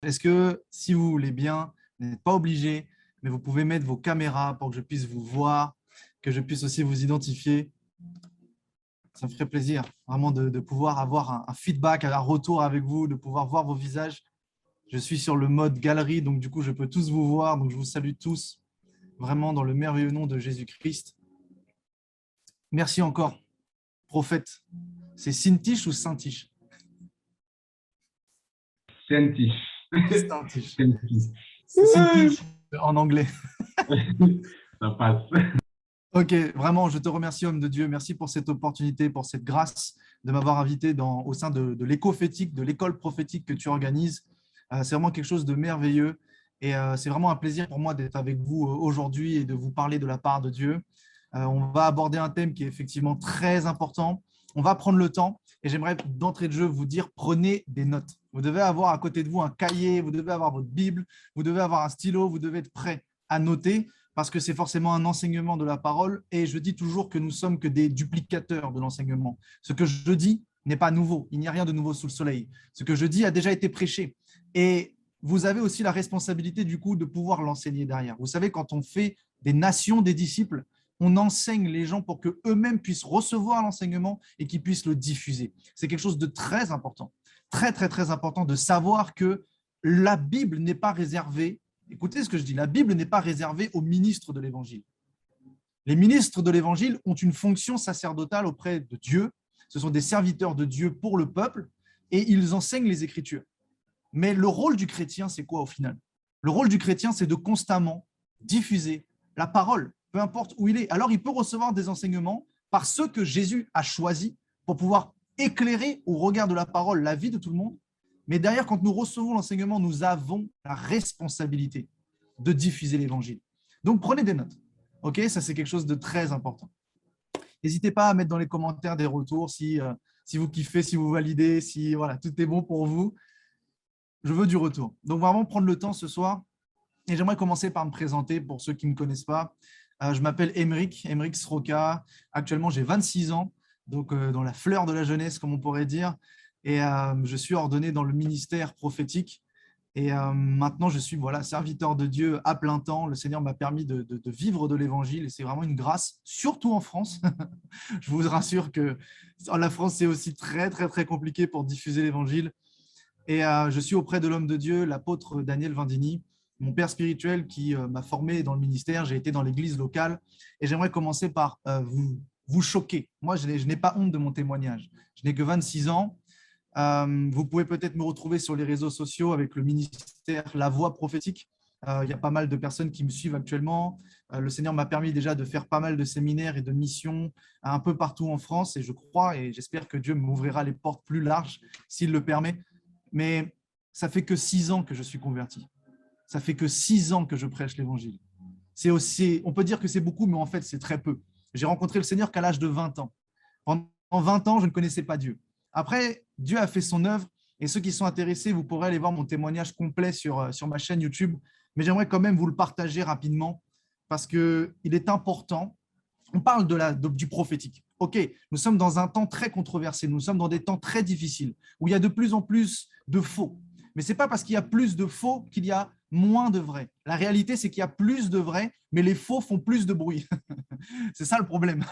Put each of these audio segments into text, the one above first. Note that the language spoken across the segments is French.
Est-ce que, si vous voulez bien, vous n'êtes pas obligé, mais vous pouvez mettre vos caméras pour que je puisse vous voir, que je puisse aussi vous identifier. Ça me ferait plaisir vraiment de pouvoir avoir un feedback, un retour avec vous, de pouvoir voir vos visages. Je suis sur le mode galerie, donc du coup, je peux tous vous voir. Donc, je vous salue tous, vraiment dans le merveilleux nom de Jésus-Christ. Merci encore, prophète. C'est Sintiche ou Saintiche? Scientist. Saintiche. Scientist. C'est Sintiche en anglais. Ça passe. Ok, vraiment, je te remercie, homme de Dieu. Merci pour cette opportunité, pour cette grâce de m'avoir invité au sein de l'écophétique, de l'école prophétique que tu organises. C'est vraiment quelque chose de merveilleux et c'est vraiment un plaisir pour moi d'être avec vous aujourd'hui et de vous parler de la part de Dieu. On va aborder un thème qui est effectivement très important. On va prendre le temps et j'aimerais d'entrée de jeu vous dire, prenez des notes. Vous devez avoir à côté de vous un cahier, vous devez avoir votre Bible, vous devez avoir un stylo, vous devez être prêt à noter parce que c'est forcément un enseignement de la parole et je dis toujours que nous sommes que des duplicateurs de l'enseignement. Ce que je dis n'est pas nouveau, il n'y a rien de nouveau sous le soleil. Ce que je dis a déjà été prêché et vous avez aussi la responsabilité du coup de pouvoir l'enseigner derrière. Vous savez, quand on fait des nations, des disciples, on enseigne les gens pour qu'eux-mêmes puissent recevoir l'enseignement et qu'ils puissent le diffuser. C'est quelque chose de très important, très, très, très important de savoir que la Bible n'est pas réservée, écoutez ce que je dis, la Bible n'est pas réservée aux ministres de l'Évangile. Les ministres de l'Évangile ont une fonction sacerdotale auprès de Dieu. Ce sont des serviteurs de Dieu pour le peuple et ils enseignent les Écritures. Mais le rôle du chrétien, c'est quoi au final? Le rôle du chrétien, c'est de constamment diffuser la parole, peu importe où il est. Alors, il peut recevoir des enseignements par ceux que Jésus a choisis pour pouvoir éclairer au regard de la parole la vie de tout le monde. Mais derrière, quand nous recevons l'enseignement, nous avons la responsabilité de diffuser l'évangile. Donc, prenez des notes. OK, ça, c'est quelque chose de très important. N'hésitez pas à mettre dans les commentaires des retours si vous kiffez, si vous validez, si voilà, tout est bon pour vous. Je veux du retour. Donc, vraiment prendre le temps ce soir. Et j'aimerais commencer par me présenter pour ceux qui ne me connaissent pas. Je m'appelle Émeric Sroka. Actuellement, j'ai 26 ans, donc dans la fleur de la jeunesse, comme on pourrait dire. Et je suis ordonné dans le ministère prophétique. Et maintenant, je suis serviteur de Dieu à plein temps. Le Seigneur m'a permis de vivre de l'évangile et c'est vraiment une grâce, surtout en France. Je vous rassure que la France, c'est aussi très, très, très compliqué pour diffuser l'évangile. Et je suis auprès de l'homme de Dieu, l'apôtre Daniel Vindini, mon père spirituel qui m'a formé dans le ministère. J'ai été dans l'église locale et j'aimerais commencer par vous choquer. Moi, je n'ai pas honte de mon témoignage. Je n'ai que 26 ans. Vous pouvez peut-être me retrouver sur les réseaux sociaux avec le ministère La Voix prophétique. Il y a pas mal de personnes qui me suivent actuellement. Le Seigneur m'a permis déjà de faire pas mal de séminaires et de missions un peu partout en France et je crois et j'espère que Dieu m'ouvrira les portes plus larges s'il le permet. Mais ça fait que 6 ans que je suis converti. Ça fait que 6 ans que je prêche l'évangile. C'est aussi, on peut dire que c'est beaucoup, mais en fait, c'est très peu. J'ai rencontré le Seigneur qu'à l'âge de 20 ans. Pendant 20 ans, je ne connaissais pas Dieu. Après, Dieu a fait son œuvre et ceux qui sont intéressés, vous pourrez aller voir mon témoignage complet sur ma chaîne YouTube. Mais j'aimerais quand même vous le partager rapidement parce qu'il est important. On parle du prophétique. OK, nous sommes dans un temps très controversé, nous sommes dans des temps très difficiles, où il y a de plus en plus de faux. Mais ce n'est pas parce qu'il y a plus de faux qu'il y a moins de vrais. La réalité, c'est qu'il y a plus de vrais, mais les faux font plus de bruit. C'est ça le problème.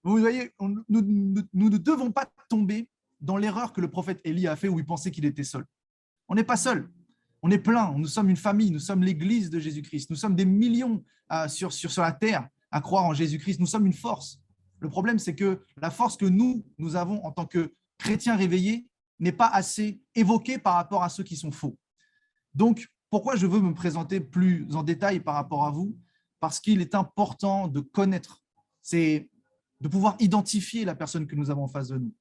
Vous voyez, nous ne devons pas tomber dans l'erreur que le prophète Élie a fait où il pensait qu'il était seul. On n'est pas seul. On est plein. Nous sommes une famille. Nous sommes l'Église de Jésus-Christ. Nous sommes des millions sur la terre à croire en Jésus-Christ. Nous sommes une force. Le problème, c'est que la force que nous avons en tant que chrétiens réveillés n'est pas assez évoquée par rapport à ceux qui sont faux. Donc, pourquoi je veux me présenter plus en détail par rapport à vous? Parce qu'il est important de connaître, c'est de pouvoir identifier la personne que nous avons en face de nous.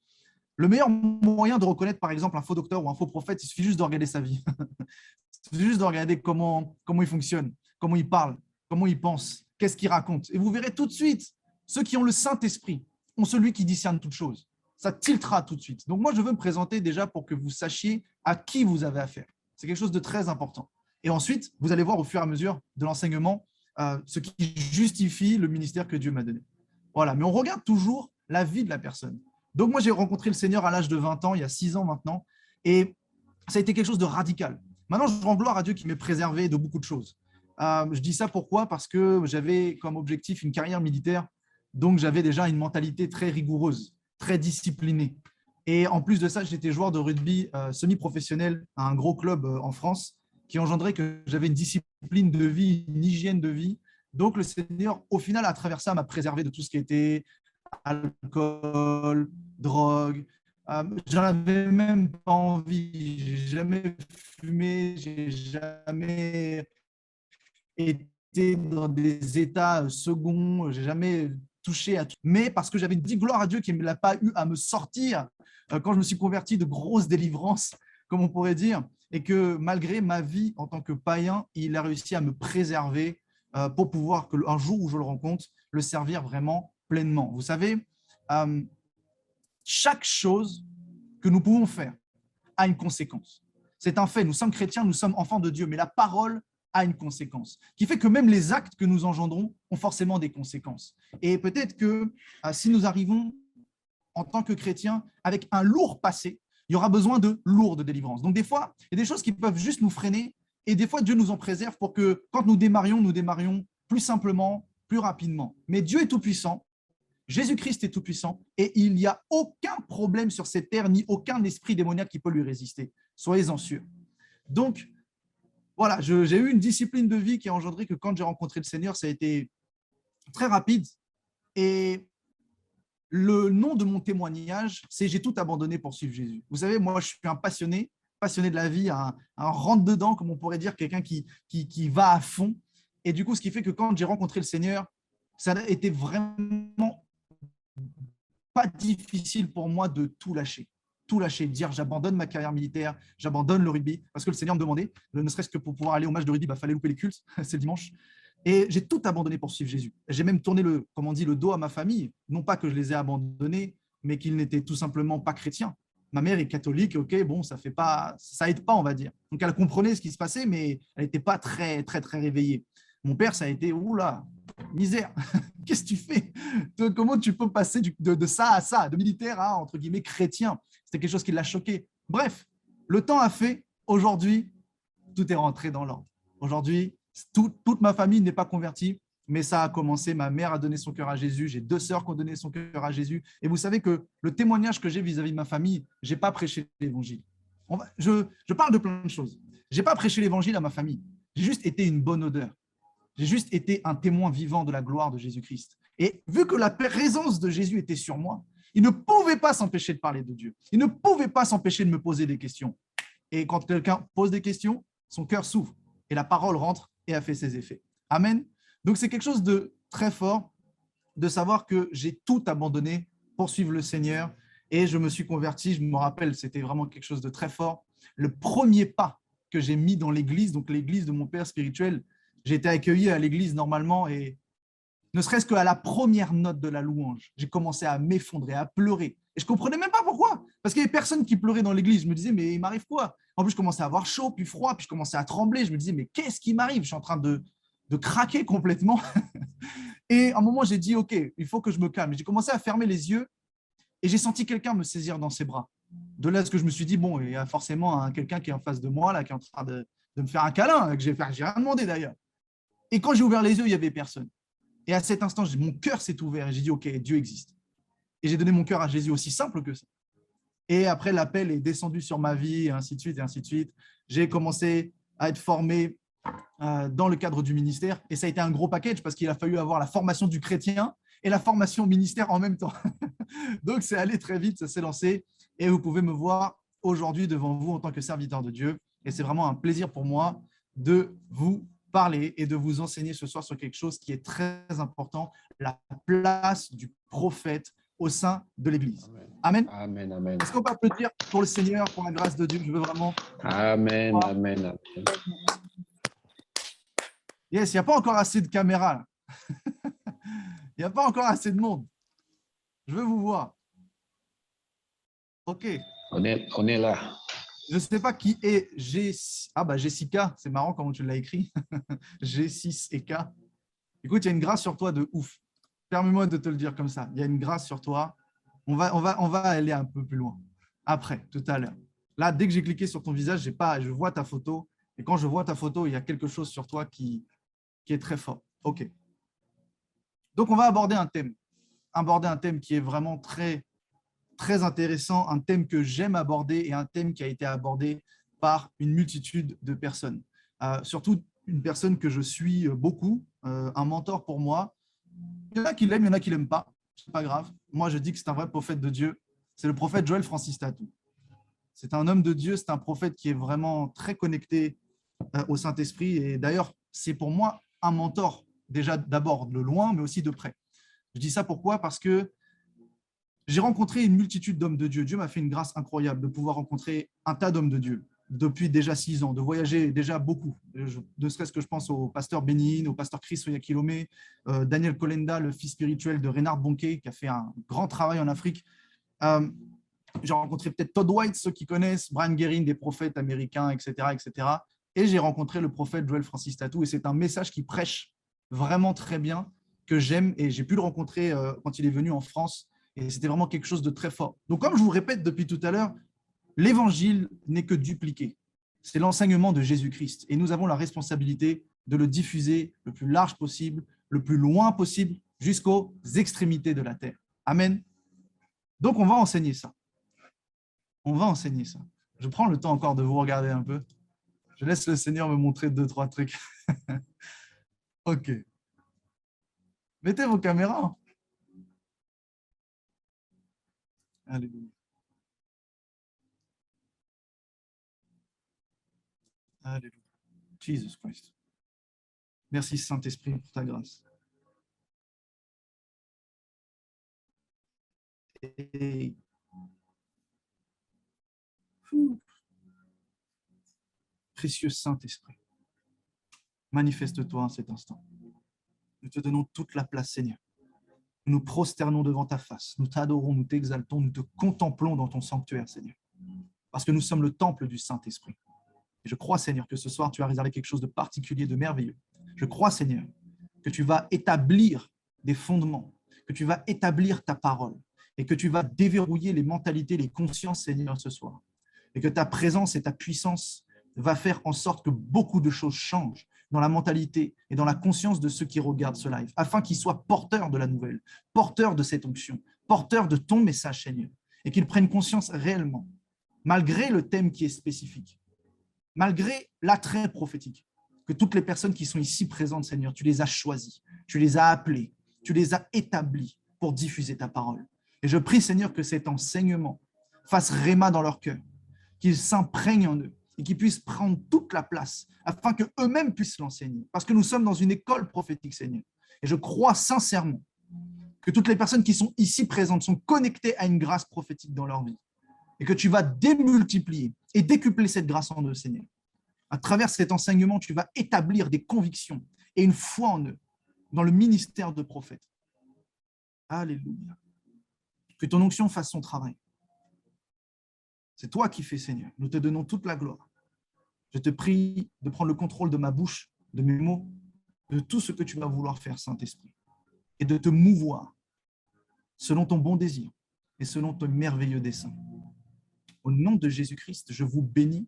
Le meilleur moyen de reconnaître, par exemple, un faux docteur ou un faux prophète, il suffit juste de regarder sa vie. Il suffit juste de regarder comment il fonctionne, comment il parle, comment il pense, qu'est-ce qu'il raconte. Et vous verrez tout de suite, ceux qui ont le Saint-Esprit ont celui qui discerne toutes choses. Ça tiltera tout de suite. Donc moi, je veux me présenter déjà pour que vous sachiez à qui vous avez affaire. C'est quelque chose de très important. Et ensuite, vous allez voir au fur et à mesure de l'enseignement ce qui justifie le ministère que Dieu m'a donné. Voilà, mais on regarde toujours la vie de la personne. Donc moi, j'ai rencontré le Seigneur à l'âge de 20 ans, il y a 6 ans maintenant, et ça a été quelque chose de radical. Maintenant, je rends gloire à Dieu qui m'est préservé de beaucoup de choses. Je dis ça pourquoi? Parce que j'avais comme objectif une carrière militaire, donc j'avais déjà une mentalité très rigoureuse, très disciplinée. Et en plus de ça, j'étais joueur de rugby semi-professionnel à un gros club en France qui engendrait que j'avais une discipline de vie, une hygiène de vie. Donc le Seigneur, au final, à travers ça, m'a préservé de tout ce qui était alcool, drogue. J'en avais même pas envie. J'ai jamais fumé, j'ai jamais été dans des états seconds, j'ai jamais touché à tout. Mais parce que j'avais dit gloire à Dieu qui ne l'a pas eu à me sortir quand je me suis converti de grosses délivrances, comme on pourrait dire, et que malgré ma vie en tant que païen, il a réussi à me préserver pour pouvoir, un jour où je le rencontre, le servir vraiment pleinement. Vous savez, chaque chose que nous pouvons faire a une conséquence. C'est un fait, nous sommes chrétiens, nous sommes enfants de Dieu, mais la parole a une conséquence, qui fait que même les actes que nous engendrons ont forcément des conséquences. Et peut-être que si nous arrivons en tant que chrétiens avec un lourd passé, il y aura besoin de lourdes délivrances. Donc des fois, il y a des choses qui peuvent juste nous freiner, et des fois Dieu nous en préserve pour que quand nous démarrions plus simplement, plus rapidement. Mais Dieu est tout-puissant, Jésus-Christ est tout-puissant, et il n'y a aucun problème sur cette terre, ni aucun esprit démoniaque qui peut lui résister. Soyez-en sûrs. Donc, voilà, j'ai eu une discipline de vie qui a engendré que quand j'ai rencontré le Seigneur, ça a été très rapide. Et le nom de mon témoignage, c'est « J'ai tout abandonné pour suivre Jésus ». Vous savez, moi, je suis un passionné de la vie, un rentre-dedans, comme on pourrait dire, quelqu'un qui va à fond. Et du coup, ce qui fait que quand j'ai rencontré le Seigneur, ça a été vraiment pas difficile pour moi de tout lâcher. Tout lâcher, dire j'abandonne ma carrière militaire, j'abandonne le rugby, parce que le Seigneur me demandait, ne serait-ce que pour pouvoir aller au match de rugby, il fallait louper les cultes, c'est le dimanche. Et j'ai tout abandonné pour suivre Jésus. J'ai même tourné le dos à ma famille, non pas que je les ai abandonnés, mais qu'ils n'étaient tout simplement pas chrétiens. Ma mère est catholique, ok, bon, ça aide pas, on va dire. Donc elle comprenait ce qui se passait, mais elle n'était pas très réveillée. Mon père, ça a été, oula, misère, qu'est-ce que tu fais? Comment tu peux passer de ça à ça, de militaire à, entre guillemets, chrétien? C'était quelque chose qui l'a choqué. Bref, le temps a fait, aujourd'hui, tout est rentré dans l'ordre. Aujourd'hui, toute ma famille n'est pas convertie, mais ça a commencé. Ma mère a donné son cœur à Jésus. J'ai 2 sœurs qui ont donné son cœur à Jésus. Et vous savez que le témoignage que j'ai vis-à-vis de ma famille, je n'ai pas prêché l'évangile. Je parle de plein de choses. Je n'ai pas prêché l'évangile à ma famille. J'ai juste été une bonne odeur. J'ai juste été un témoin vivant de la gloire de Jésus-Christ. Et vu que la présence de Jésus était sur moi, il ne pouvait pas s'empêcher de parler de Dieu. Il ne pouvait pas s'empêcher de me poser des questions. Et quand quelqu'un pose des questions, son cœur s'ouvre et la parole rentre et a fait ses effets. Amen. Donc, c'est quelque chose de très fort de savoir que j'ai tout abandonné pour suivre le Seigneur et je me suis converti. Je me rappelle, c'était vraiment quelque chose de très fort. Le premier pas que j'ai mis dans l'église, donc l'église de mon père spirituel, j'ai été accueilli à l'église normalement et ne serait-ce qu'à la première note de la louange, j'ai commencé à m'effondrer, à pleurer. Et je ne comprenais même pas pourquoi. Parce qu'il n'y avait personne qui pleurait dans l'église. Je me disais, mais il m'arrive quoi? En plus, je commençais à avoir chaud, puis froid, puis je commençais à trembler. Je me disais, mais qu'est-ce qui m'arrive? Je suis en train de craquer complètement. Et à un moment, j'ai dit, OK, il faut que je me calme. J'ai commencé à fermer les yeux et j'ai senti quelqu'un me saisir dans ses bras. De là, ce que je me suis dit, bon, il y a forcément quelqu'un qui est en face de moi, là, qui est en train de me faire un câlin, que j'ai rien demandé d'ailleurs. Et quand j'ai ouvert les yeux, il n'y avait personne. Et à cet instant, mon cœur s'est ouvert et j'ai dit, OK, Dieu existe. Et j'ai donné mon cœur à Jésus, aussi simple que ça. Et après, l'appel est descendu sur ma vie, et ainsi de suite, et ainsi de suite. J'ai commencé à être formé dans le cadre du ministère. Et ça a été un gros package parce qu'il a fallu avoir la formation du chrétien et la formation au ministère en même temps. Donc, c'est allé très vite, ça s'est lancé. Et vous pouvez me voir aujourd'hui devant vous en tant que serviteur de Dieu. Et c'est vraiment un plaisir pour moi de vous parler et de vous enseigner ce soir sur quelque chose qui est très important, la place du prophète au sein de l'Église. Amen. Amen, amen. Est-ce qu'on peut applaudir pour le Seigneur, pour la grâce de Dieu? Je veux vraiment… Amen, amen, amen. Yes, il n'y a pas encore assez de caméras. Là. Il n'y a pas encore assez de monde. Je veux vous voir. OK. On est là. Je ne sais pas qui est Jessica. C'est marrant comment tu l'as écrit. G6 et K. Écoute, il y a une grâce sur toi de ouf. Permets-moi de te le dire comme ça. Il y a une grâce sur toi. On va aller un peu plus loin. Après, tout à l'heure. Là, dès que j'ai cliqué sur ton visage, je vois ta photo Et quand je vois ta photo, il y a quelque chose sur toi qui est très fort. OK. Donc, on va aborder un thème qui est vraiment très, très intéressant, un thème que j'aime aborder et un thème qui a été abordé par une multitude de personnes. Surtout une personne que je suis beaucoup, un mentor pour moi. Il y en a qui l'aiment, il y en a qui ne l'aiment pas. Ce n'est pas grave. Moi, je dis que c'est un vrai prophète de Dieu. C'est le prophète Joel Francis Tatou. C'est un homme de Dieu, c'est un prophète qui est vraiment très connecté au Saint-Esprit. Et d'ailleurs, c'est pour moi un mentor, déjà d'abord de loin, mais aussi de près. Je dis ça pourquoi? Parce que j'ai rencontré une multitude d'hommes de Dieu. Dieu m'a fait une grâce incroyable de pouvoir rencontrer un tas d'hommes de Dieu depuis déjà 6 ans, de voyager déjà beaucoup. Ne serait-ce que je pense au pasteur Bénin, au pasteur Chris Oyakilome, Daniel Kolenda, le fils spirituel de Reinhard Bonnke, qui a fait un grand travail en Afrique. J'ai rencontré peut-être Todd White, ceux qui connaissent, Brian Guerin, des prophètes américains, etc. etc. Et j'ai rencontré le prophète Joel Francis Tatou. Et c'est un message qui prêche vraiment très bien, que j'aime. Et j'ai pu le rencontrer quand il est venu en France. Et c'était vraiment quelque chose de très fort. Donc, comme je vous répète depuis tout à l'heure, l'évangile n'est que dupliqué. C'est l'enseignement de Jésus-Christ. Et nous avons la responsabilité de le diffuser le plus large possible, le plus loin possible, jusqu'aux extrémités de la terre. Amen. Donc, on va enseigner ça. On va enseigner ça. Je prends le temps encore de vous regarder un peu. Je laisse le Seigneur me montrer 2-3 trucs. OK. Mettez vos caméras. Alléluia. Alléluia. Jesus Christ. Merci Saint-Esprit pour ta grâce. Et... Précieux Saint-Esprit, manifeste-toi en cet instant. Nous te donnons toute la place, Seigneur. Nous nous prosternons devant ta face. Nous t'adorons, nous t'exaltons, nous te contemplons dans ton sanctuaire, Seigneur. Parce que nous sommes le temple du Saint-Esprit. Et je crois, Seigneur, que ce soir, tu as réservé quelque chose de particulier, de merveilleux. Je crois, Seigneur, que tu vas établir des fondements, que tu vas établir ta parole et que tu vas déverrouiller les mentalités, les consciences, Seigneur, ce soir. Et que ta présence et ta puissance va faire en sorte que beaucoup de choses changent dans la mentalité et dans la conscience de ceux qui regardent ce live, afin qu'ils soient porteurs de la nouvelle, porteurs de cette onction, porteurs de ton message, Seigneur, et qu'ils prennent conscience réellement, malgré le thème qui est spécifique, malgré l'attrait prophétique, que toutes les personnes qui sont ici présentes, Seigneur, tu les as choisies, tu les as appelées, tu les as établies pour diffuser ta parole. Et je prie, Seigneur, que cet enseignement fasse réma dans leur cœur, qu'ils s'imprègnent en eux et qu'ils puissent prendre toute la place afin qu'eux-mêmes puissent l'enseigner. Parce que nous sommes dans une école prophétique, Seigneur. Et je crois sincèrement que toutes les personnes qui sont ici présentes sont connectées à une grâce prophétique dans leur vie et que tu vas démultiplier et décupler cette grâce en eux, Seigneur. À travers cet enseignement, tu vas établir des convictions et une foi en eux dans le ministère de prophète. Alléluia. Que ton onction fasse son travail. C'est toi qui fais, Seigneur. Nous te donnons toute la gloire. Je te prie de prendre le contrôle de ma bouche, de mes mots, de tout ce que tu vas vouloir faire, Saint-Esprit, et de te mouvoir selon ton bon désir et selon ton merveilleux dessein. Au nom de Jésus-Christ, je vous bénis.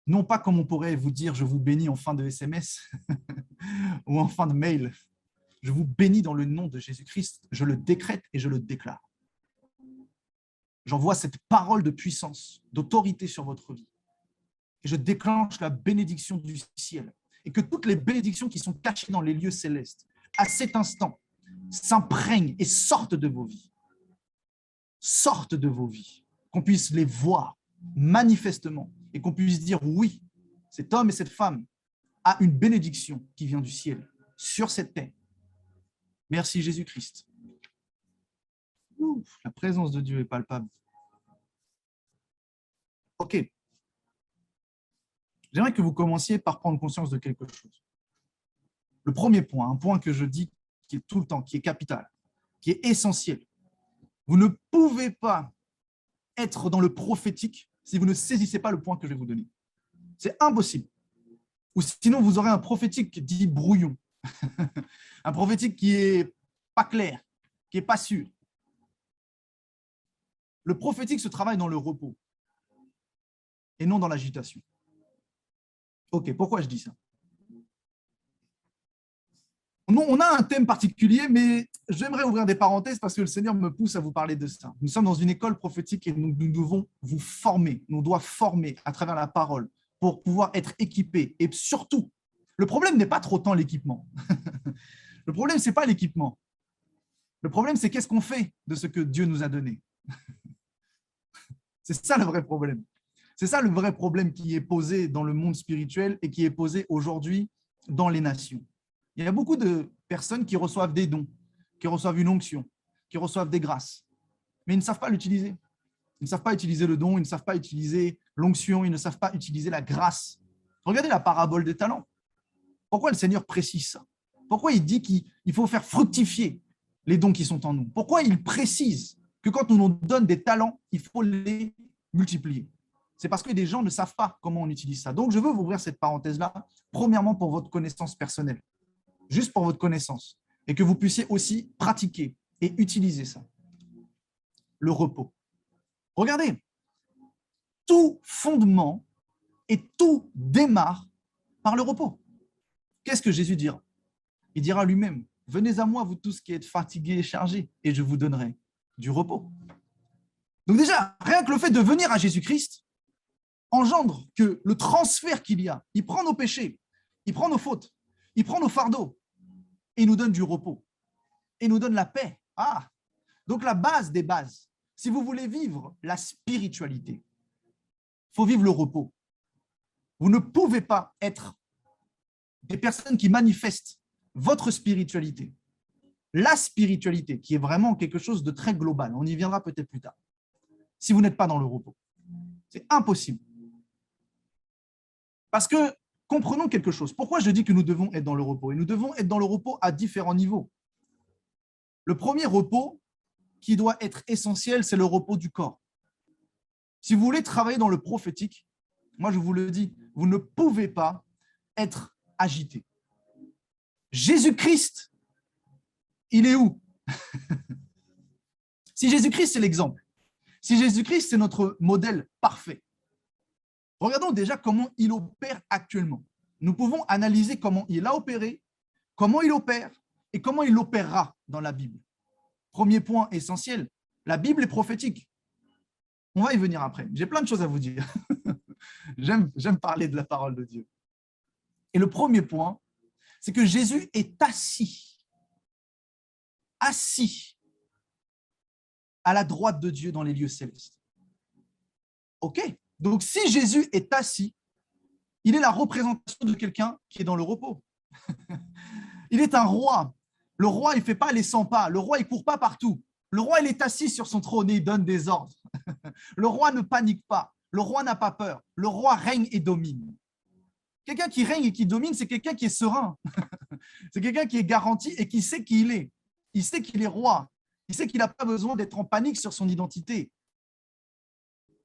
Non pas comme on pourrait vous dire, je vous bénis en fin de SMS ou en fin de mail. Je vous bénis dans le nom de Jésus-Christ. Je le décrète et je le déclare. J'envoie cette parole de puissance, d'autorité sur votre vie. Et je déclenche la bénédiction du ciel. Et que toutes les bénédictions qui sont cachées dans les lieux célestes, à cet instant, s'imprègnent et sortent de vos vies. Sortent de vos vies. Qu'on puisse les voir manifestement et qu'on puisse dire oui, cet homme et cette femme a une bénédiction qui vient du ciel sur cette terre. Merci Jésus-Christ. La présence de Dieu est palpable. OK. J'aimerais que vous commenciez par prendre conscience de quelque chose. Le premier point, un point que je dis qui est tout le temps, qui est capital, qui est essentiel. Vous ne pouvez pas être dans le prophétique si vous ne saisissez pas le point que je vais vous donner. C'est impossible. Ou sinon, vous aurez un prophétique dit brouillon. Un prophétique qui n'est pas clair, qui n'est pas sûr. Le prophétique se travaille dans le repos et non dans l'agitation. Ok, pourquoi je dis ça? On a un thème particulier, mais j'aimerais ouvrir des parenthèses parce que le Seigneur me pousse à vous parler de ça. Nous sommes dans une école prophétique et nous devons vous former. Nous devons former à travers la parole pour pouvoir être équipés. Et surtout, le problème n'est pas trop tant l'équipement. Le problème, ce n'est pas l'équipement. Le problème, c'est qu'est-ce qu'on fait de ce que Dieu nous a donné. C'est ça le vrai problème. C'est ça le vrai problème qui est posé dans le monde spirituel et qui est posé aujourd'hui dans les nations. Il y a beaucoup de personnes qui reçoivent des dons, qui reçoivent une onction, qui reçoivent des grâces, mais ils ne savent pas l'utiliser. Ils ne savent pas utiliser le don, ils ne savent pas utiliser l'onction, ils ne savent pas utiliser la grâce. Regardez la parabole des talents. Pourquoi le Seigneur précise ça? Pourquoi il dit qu'il faut faire fructifier les dons qui sont en nous? Pourquoi il précise que quand on nous donne des talents, il faut les multiplier? C'est parce que des gens ne savent pas comment on utilise ça. Donc, je veux vous ouvrir cette parenthèse-là, premièrement pour votre connaissance personnelle, juste pour votre connaissance, et que vous puissiez aussi pratiquer et utiliser ça. Le repos. Regardez, tout fondement et tout démarre par le repos. Qu'est-ce que Jésus dira? Il dira lui-même, « Venez à moi, vous tous qui êtes fatigués et chargés, et je vous donnerai du repos. » Donc déjà, rien que le fait de venir à Jésus-Christ engendre que le transfert qu'il y a, il prend nos péchés, il prend nos fautes, il prend nos fardeaux, et il nous donne du repos, et il nous donne la paix. Ah, donc la base des bases, si vous voulez vivre la spiritualité, il faut vivre le repos. Vous ne pouvez pas être des personnes qui manifestent votre spiritualité, la spiritualité, qui est vraiment quelque chose de très global, on y viendra peut-être plus tard, si vous n'êtes pas dans le repos. C'est impossible. Parce que, comprenons quelque chose. Pourquoi je dis que nous devons être dans le repos? Et nous devons être dans le repos à différents niveaux. Le premier repos qui doit être essentiel, c'est le repos du corps. Si vous voulez travailler dans le prophétique, moi je vous le dis, vous ne pouvez pas être agité. Jésus-Christ, il est où? Si Jésus-Christ, c'est l'exemple, si Jésus-Christ, c'est notre modèle parfait, regardons déjà comment il opère actuellement. Nous pouvons analyser comment il a opéré, comment il opère et comment il opérera dans la Bible. Premier point essentiel, la Bible est prophétique. On va y venir après. J'ai plein de choses à vous dire. J'aime parler de la parole de Dieu. Et le premier point, c'est que Jésus est assis à la droite de Dieu dans les lieux célestes. OK? Donc, si Jésus est assis, il est la représentation de quelqu'un qui est dans le repos. Il est un roi. Le roi, il ne fait pas les 100 pas. Le roi, il ne court pas partout. Le roi, il est assis sur son trône et il donne des ordres. Le roi ne panique pas. Le roi n'a pas peur. Le roi règne et domine. Quelqu'un qui règne et qui domine, c'est quelqu'un qui est serein. C'est quelqu'un qui est garanti et qui sait qui il est. Il sait qu'il est roi. Il sait qu'il n'a pas besoin d'être en panique sur son identité.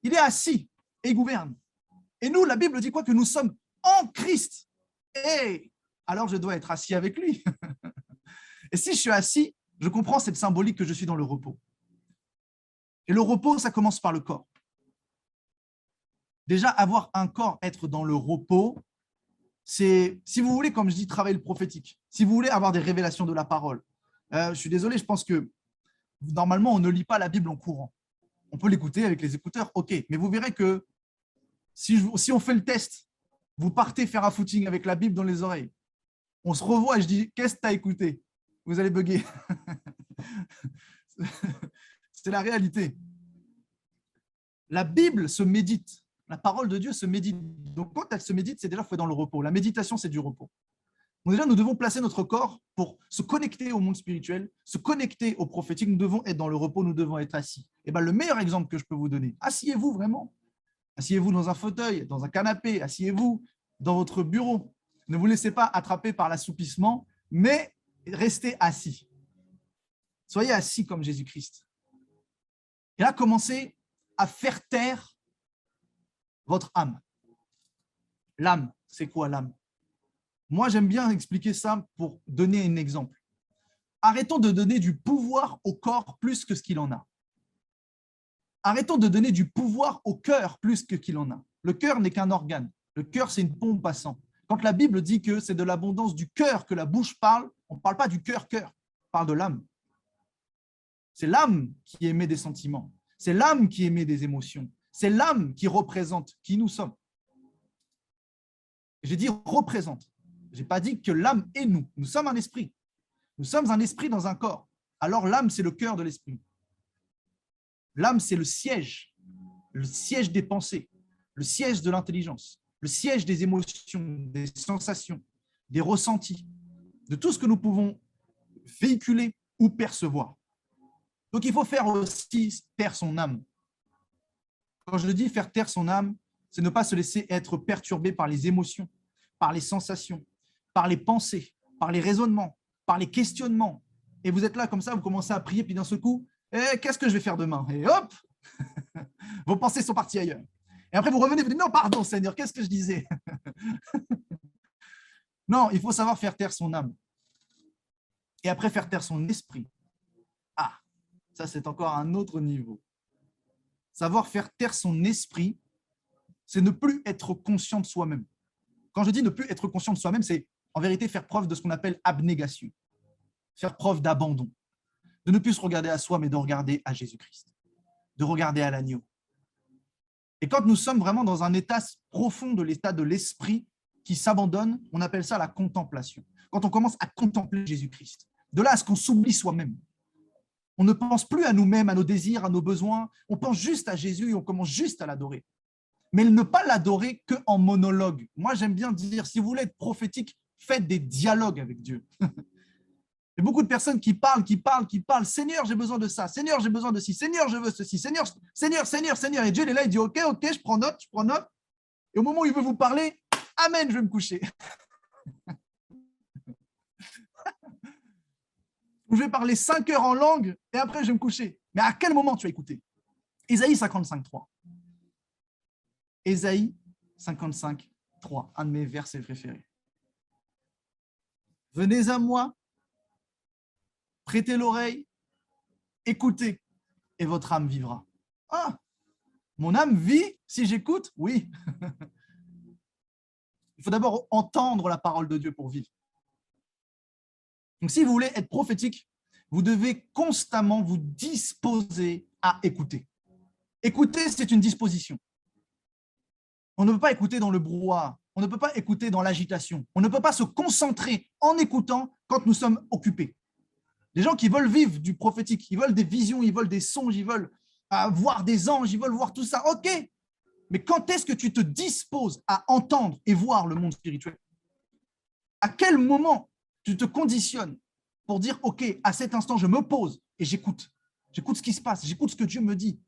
Il est assis et il gouverne. Et nous, la Bible dit quoi? Que nous sommes en Christ. Et alors, je dois être assis avec lui. Et si je suis assis, je comprends cette symbolique que je suis dans le repos. Et le repos, ça commence par le corps. Déjà, avoir un corps, être dans le repos, c'est, si vous voulez, comme je dis, travailler le prophétique. Si vous voulez avoir des révélations de la parole. Je suis désolé, je pense que normalement, on ne lit pas la Bible en courant. On peut l'écouter avec les écouteurs, ok. Mais vous verrez que si on fait le test, vous partez faire un footing avec la Bible dans les oreilles. On se revoit et je dis, qu'est-ce que tu as écouté? Vous allez bugger. C'est la réalité. La Bible se médite. La parole de Dieu se médite. Donc, quand elle se médite, c'est déjà fait dans le repos. La méditation, c'est du repos. Donc déjà, nous devons placer notre corps pour se connecter au monde spirituel, se connecter au prophétique. Nous devons être dans le repos, nous devons être assis. Et bien, le meilleur exemple que je peux vous donner, asseyez-vous vraiment. Asseyez-vous dans un fauteuil, dans un canapé, asseyez-vous dans votre bureau. Ne vous laissez pas attraper par l'assoupissement, mais restez assis. Soyez assis comme Jésus-Christ. Et là, commencez à faire taire votre âme. L'âme, c'est quoi l'âme? Moi, j'aime bien expliquer ça pour donner un exemple. Arrêtons de donner du pouvoir au corps plus que ce qu'il en a. Arrêtons de donner du pouvoir au cœur plus que qu'il en a. Le cœur n'est qu'un organe. Le cœur, c'est une pompe à sang. Quand la Bible dit que c'est de l'abondance du cœur que la bouche parle, on ne parle pas du cœur-cœur, on parle de l'âme. C'est l'âme qui émet des sentiments. C'est l'âme qui émet des émotions. C'est l'âme qui représente qui nous sommes. J'ai dit représente. Je n'ai pas dit que l'âme est nous. Nous sommes un esprit. Nous sommes un esprit dans un corps. Alors l'âme, c'est le cœur de l'esprit. L'âme, c'est le siège des pensées, le siège de l'intelligence, le siège des émotions, des sensations, des ressentis, de tout ce que nous pouvons véhiculer ou percevoir. Donc, il faut faire aussi taire son âme. Quand je dis faire taire son âme, c'est ne pas se laisser être perturbé par les émotions, par les sensations, par les pensées, par les raisonnements, par les questionnements. Et vous êtes là comme ça, vous commencez à prier, puis d'un seul coup, qu'est-ce que je vais faire demain? Et hop, vos pensées sont parties ailleurs. Et après, vous revenez, vous dites, non, pardon Seigneur, qu'est-ce que je disais? Non, il faut savoir faire taire son âme. Et après, faire taire son esprit. Ah, ça, c'est encore un autre niveau. Savoir faire taire son esprit, c'est ne plus être conscient de soi-même. Quand je dis ne plus être conscient de soi-même, c'est en vérité faire preuve de ce qu'on appelle abnégation, faire preuve d'abandon, de ne plus se regarder à soi, mais de regarder à Jésus-Christ, de regarder à l'agneau. Et quand nous sommes vraiment dans un état profond de l'état de l'esprit qui s'abandonne, on appelle ça la contemplation. Quand on commence à contempler Jésus-Christ, de là à ce qu'on s'oublie soi-même. On ne pense plus à nous-mêmes, à nos désirs, à nos besoins. On pense juste à Jésus et on commence juste à l'adorer. Mais ne pas l'adorer qu'en monologue. Moi, j'aime bien dire, si vous voulez être prophétique, faites des dialogues avec Dieu. Il y a beaucoup de personnes qui parlent. Seigneur, j'ai besoin de ça. Seigneur, j'ai besoin de ci. Seigneur, je veux ceci. Seigneur. Et Dieu il est là, il dit, ok, je prends note. Et au moment où il veut vous parler, amen, je vais me coucher. Je vais parler 5 heures en langue et après je vais me coucher. Mais à quel moment tu as écouté? Ésaïe 55.3. Ésaïe 55.3, un de mes versets préférés. Venez à moi, prêtez l'oreille, écoutez, et votre âme vivra. Ah, mon âme vit si j'écoute? Oui. Il faut d'abord entendre la parole de Dieu pour vivre. Donc, si vous voulez être prophétique, vous devez constamment vous disposer à écouter. Écouter, c'est une disposition. On ne peut pas écouter dans le brouhaha, on ne peut pas écouter dans l'agitation, on ne peut pas se concentrer en écoutant quand nous sommes occupés. Les gens qui veulent vivre du prophétique, ils veulent des visions, ils veulent des songes, ils veulent voir des anges, ils veulent voir tout ça, ok. Mais quand est-ce que tu te disposes à entendre et voir le monde spirituel? À quel moment tu te conditionnes pour dire, ok, à cet instant, je me pose et j'écoute. J'écoute ce qui se passe, j'écoute ce que Dieu me dit.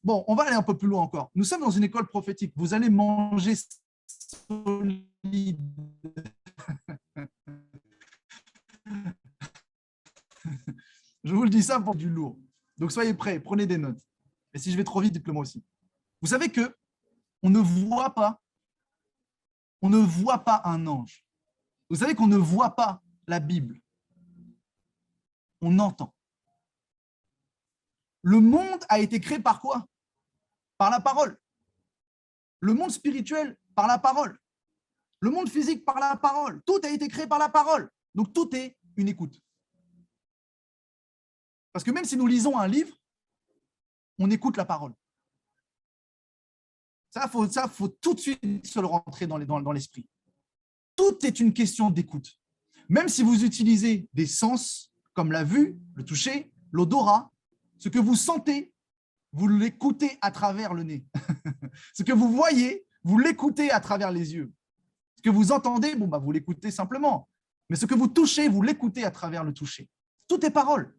Bon, on va aller un peu plus loin encore. Nous sommes dans une école prophétique. Vous allez manger solide. Je vous le dis ça pour du lourd. Donc, soyez prêts, prenez des notes. Et si je vais trop vite, dites-le moi aussi. Vous savez qu'on ne voit pas un ange. Vous savez qu'on ne voit pas la Bible. On entend. Le monde a été créé par quoi? Par la parole. Le monde spirituel, par la parole. Le monde physique, par la parole. Tout a été créé par la parole. Donc, tout est une écoute. Parce que même si nous lisons un livre, on écoute la parole. Ça, faut tout de suite se le rentrer dans l'esprit. Tout est une question d'écoute. Même si vous utilisez des sens comme la vue, le toucher, l'odorat, ce que vous sentez, vous l'écoutez à travers le nez. Ce que vous voyez, vous l'écoutez à travers les yeux. Ce que vous entendez, vous l'écoutez simplement. Mais ce que vous touchez, vous l'écoutez à travers le toucher. Tout est parole.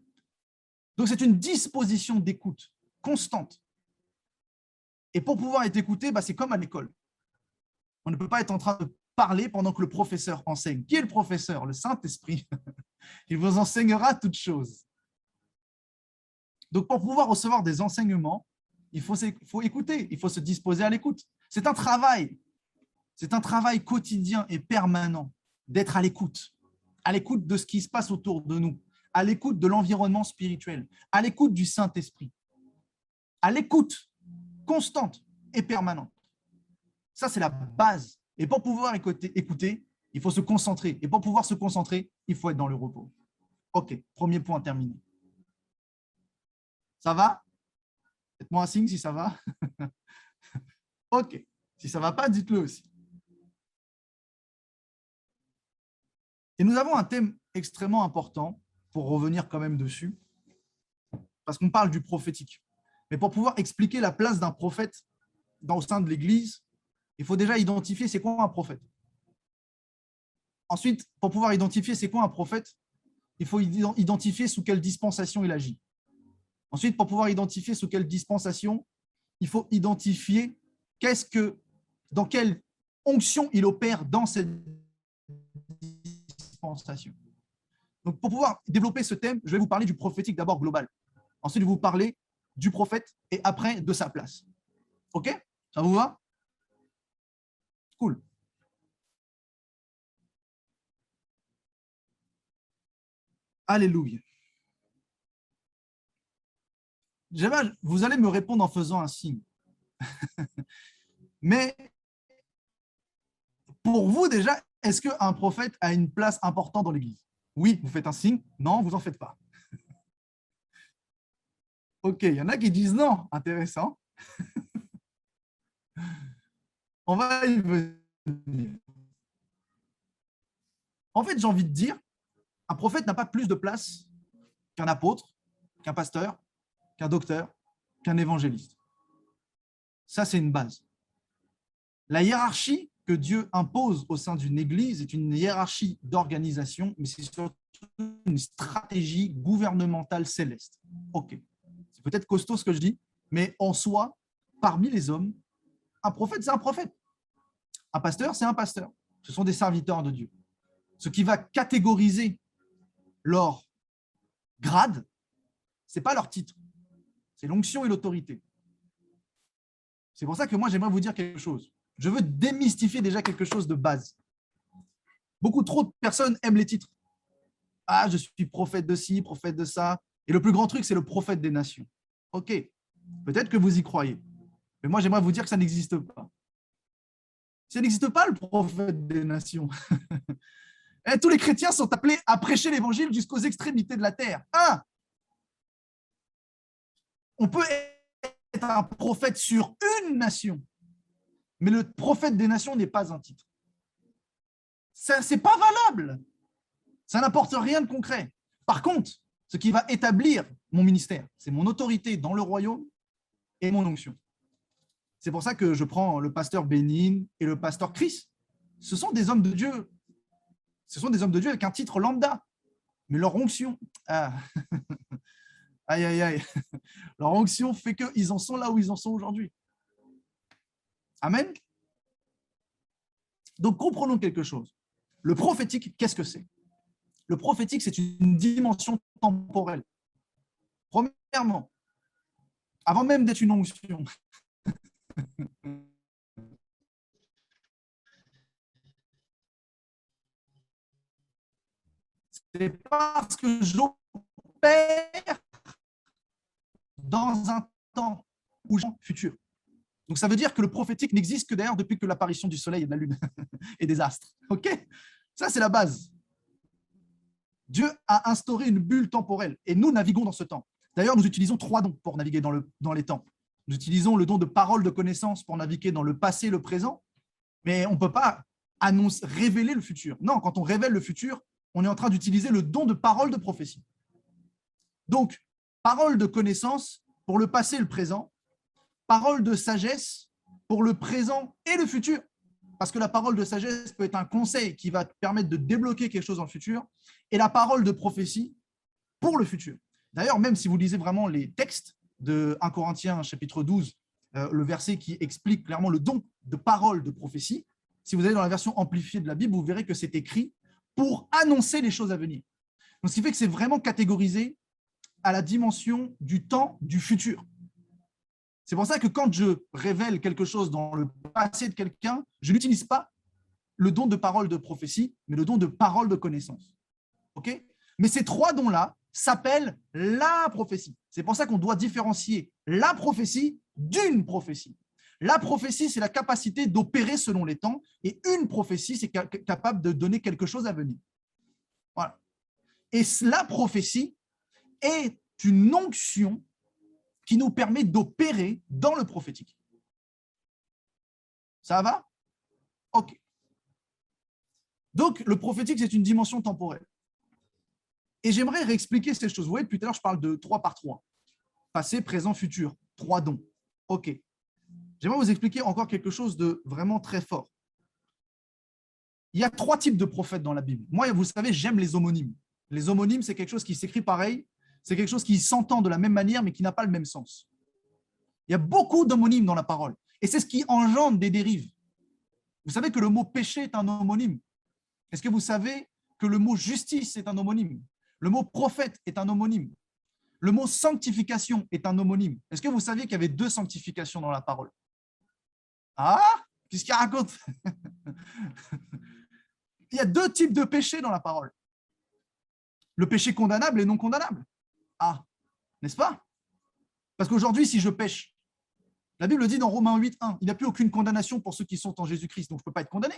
Donc, c'est une disposition d'écoute constante. Et pour pouvoir être écouté, c'est comme à l'école. On ne peut pas être en train de parler pendant que le professeur enseigne. Qui est le professeur? Le Saint-Esprit. Il vous enseignera toutes choses. Donc, pour pouvoir recevoir des enseignements, il faut écouter, il faut se disposer à l'écoute. C'est un travail quotidien et permanent d'être à l'écoute de ce qui se passe autour de nous, à l'écoute de l'environnement spirituel, à l'écoute du Saint-Esprit, à l'écoute constante et permanente. Ça, c'est la base. Et pour pouvoir écouter, il faut se concentrer. Et pour pouvoir se concentrer, il faut être dans le repos. OK, premier point terminé. Ça va? Faites-moi un signe si ça va. OK. Si ça ne va pas, dites-le aussi. Et nous avons un thème extrêmement important pour revenir quand même dessus, parce qu'on parle du prophétique. Mais pour pouvoir expliquer la place d'un prophète au sein de l'Église, il faut déjà identifier c'est quoi un prophète. Ensuite, pour pouvoir identifier c'est quoi un prophète, il faut identifier sous quelle dispensation il agit. Ensuite, pour pouvoir identifier sous quelle dispensation, il faut identifier dans quelle onction il opère dans cette dispensation. Donc, pour pouvoir développer ce thème, je vais vous parler du prophétique d'abord global. Ensuite, je vais vous parler du prophète et après de sa place. OK? Ça vous va? Cool. Alléluia. Vous allez me répondre en faisant un signe. Mais pour vous déjà, est-ce qu'un prophète a une place importante dans l'Église? Oui, vous faites un signe. Non, vous n'en faites pas. OK, il y en a qui disent non. Intéressant. On va y venir. En fait, j'ai envie de dire, un prophète n'a pas plus de place qu'un apôtre, qu'un pasteur, qu'un docteur, qu'un évangéliste. Ça, c'est une base. La hiérarchie que Dieu impose au sein d'une église est une hiérarchie d'organisation, mais c'est surtout une stratégie gouvernementale céleste. OK. C'est peut-être costaud ce que je dis, mais en soi, parmi les hommes, un prophète, c'est un prophète. Un pasteur, c'est un pasteur. Ce sont des serviteurs de Dieu. Ce qui va catégoriser leur grade, ce n'est pas leur titre, c'est l'onction et l'autorité. C'est pour ça que moi, j'aimerais vous dire quelque chose. Je veux démystifier déjà quelque chose de base. Beaucoup trop de personnes aiment les titres. Ah, je suis prophète de ci, prophète de ça. Et le plus grand truc, c'est le prophète des nations. OK, peut-être que vous y croyez. Mais moi, j'aimerais vous dire que ça n'existe pas. Ça n'existe pas, le prophète des nations. Et tous les chrétiens sont appelés à prêcher l'évangile jusqu'aux extrémités de la terre. On peut être un prophète sur une nation, mais le prophète des nations n'est pas un titre. Ça, c'est pas valable. Ça n'apporte rien de concret. Par contre, ce qui va établir mon ministère, c'est mon autorité dans le royaume et mon onction. C'est pour ça que je prends le pasteur Bénin et le pasteur Chris. Ce sont des hommes de Dieu. Ce sont des hommes de Dieu avec un titre lambda. Mais leur onction, aïe, aïe, aïe, leur onction fait qu'ils en sont là où ils en sont aujourd'hui. Amen. Donc, comprenons quelque chose. Le prophétique, qu'est-ce que c'est? Le prophétique, c'est une dimension temporelle. Premièrement, avant même d'être une onction, c'est parce que j'opère dans un temps ou futur. Donc, ça veut dire que le prophétique n'existe que d'ailleurs depuis que l'apparition du soleil et de la lune et des astres. OK? Ça, c'est la base. Dieu a instauré une bulle temporelle et nous naviguons dans ce temps. D'ailleurs, nous utilisons 3 dons pour naviguer dans les temps. Nous utilisons le don de parole de connaissance pour naviguer dans le passé, le présent, mais on ne peut pas révéler le futur. Non, quand on révèle le futur, on est en train d'utiliser le don de parole de prophétie. Donc, parole de connaissance pour le passé et le présent, parole de sagesse pour le présent et le futur. Parce que la parole de sagesse peut être un conseil qui va te permettre de débloquer quelque chose dans le futur, et la parole de prophétie pour le futur. D'ailleurs, même si vous lisez vraiment les textes de 1 Corinthiens chapitre 12, le verset qui explique clairement le don de parole de prophétie, si vous allez dans la version amplifiée de la Bible, vous verrez que c'est écrit pour annoncer les choses à venir. Donc, ce qui fait que c'est vraiment catégorisé à la dimension du temps, du futur. C'est pour ça que quand je révèle quelque chose dans le passé de quelqu'un, je n'utilise pas le don de parole de prophétie, mais le don de parole de connaissance. OK ? Mais ces 3 dons-là s'appellent la prophétie. C'est pour ça qu'on doit différencier la prophétie d'une prophétie. La prophétie, c'est la capacité d'opérer selon les temps. Et une prophétie, c'est capable de donner quelque chose à venir. Voilà. Et la prophétie est une onction qui nous permet d'opérer dans le prophétique. Ça va? OK. Donc, le prophétique, c'est une dimension temporelle. Et j'aimerais réexpliquer ces choses. Vous voyez, depuis tout à l'heure, je parle de 3 par 3. Passé, présent, futur. 3 dons. OK. J'aimerais vous expliquer encore quelque chose de vraiment très fort. Il y a 3 types de prophètes dans la Bible. Moi, vous savez, j'aime les homonymes. Les homonymes, c'est quelque chose qui s'écrit pareil. C'est quelque chose qui s'entend de la même manière, mais qui n'a pas le même sens. Il y a beaucoup d'homonymes dans la parole. Et c'est ce qui engendre des dérives. Vous savez que le mot péché est un homonyme. Est-ce que vous savez que le mot justice est un homonyme? Le mot prophète est un homonyme. Le mot sanctification est un homonyme. Est-ce que vous saviez qu'il y avait 2 sanctifications dans la parole? Ah, qu'est-ce qu'il raconte? Il y a 2 types de péchés dans la parole. Le péché condamnable et non condamnable. Ah, n'est-ce pas? Parce qu'aujourd'hui, si je pêche, la Bible dit dans Romains 8:1, il n'y a plus aucune condamnation pour ceux qui sont en Jésus-Christ, donc je ne peux pas être condamné.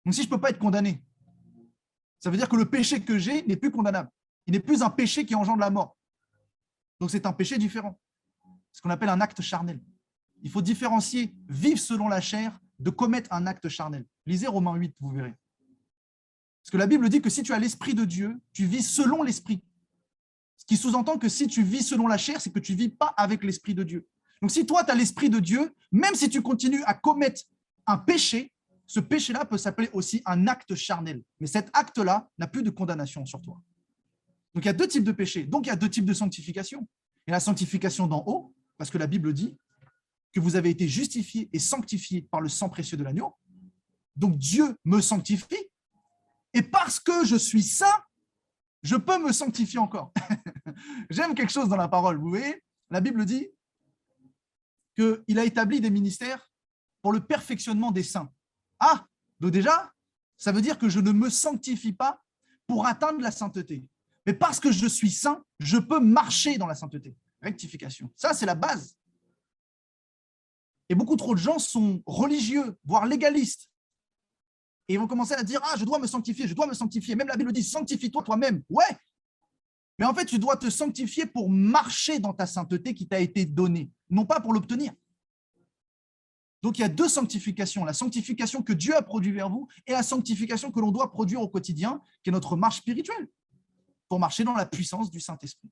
Donc si je ne peux pas être condamné, ça veut dire que le péché que j'ai n'est plus condamnable. Il n'est plus un péché qui engendre la mort. Donc c'est un péché différent. Ce qu'on appelle un acte charnel. Il faut différencier vivre selon la chair de commettre un acte charnel. Lisez Romains 8, vous verrez. Parce que la Bible dit que si tu as l'Esprit de Dieu, tu vis selon l'Esprit. Ce qui sous-entend que si tu vis selon la chair, c'est que tu ne vis pas avec l'Esprit de Dieu. Donc si toi, tu as l'Esprit de Dieu, même si tu continues à commettre un péché, ce péché-là peut s'appeler aussi un acte charnel. Mais cet acte-là n'a plus de condamnation sur toi. Donc il y a 2 types de péchés. Donc il y a 2 types de sanctification. Il y a la sanctification d'en haut, parce que la Bible dit que vous avez été justifiés et sanctifiés par le sang précieux de l'agneau. Donc Dieu me sanctifie. Et parce que je suis saint, je peux me sanctifier encore. J'aime quelque chose dans la parole. Vous voyez, la Bible dit qu'il a établi des ministères pour le perfectionnement des saints. Ah, donc déjà, ça veut dire que je ne me sanctifie pas pour atteindre la sainteté. Mais parce que je suis saint, je peux marcher dans la sainteté. Rectification. Ça, c'est la base. Et beaucoup trop de gens sont religieux, voire légalistes. Et ils vont commencer à dire « Ah, je dois me sanctifier, je dois me sanctifier. » Même la Bible dit « Sanctifie-toi toi-même. » Ouais. Mais en fait, tu dois te sanctifier pour marcher dans ta sainteté qui t'a été donnée, non pas pour l'obtenir. Donc, il y a 2 sanctifications. La sanctification que Dieu a produite vers vous et la sanctification que l'on doit produire au quotidien, qui est notre marche spirituelle, pour marcher dans la puissance du Saint-Esprit.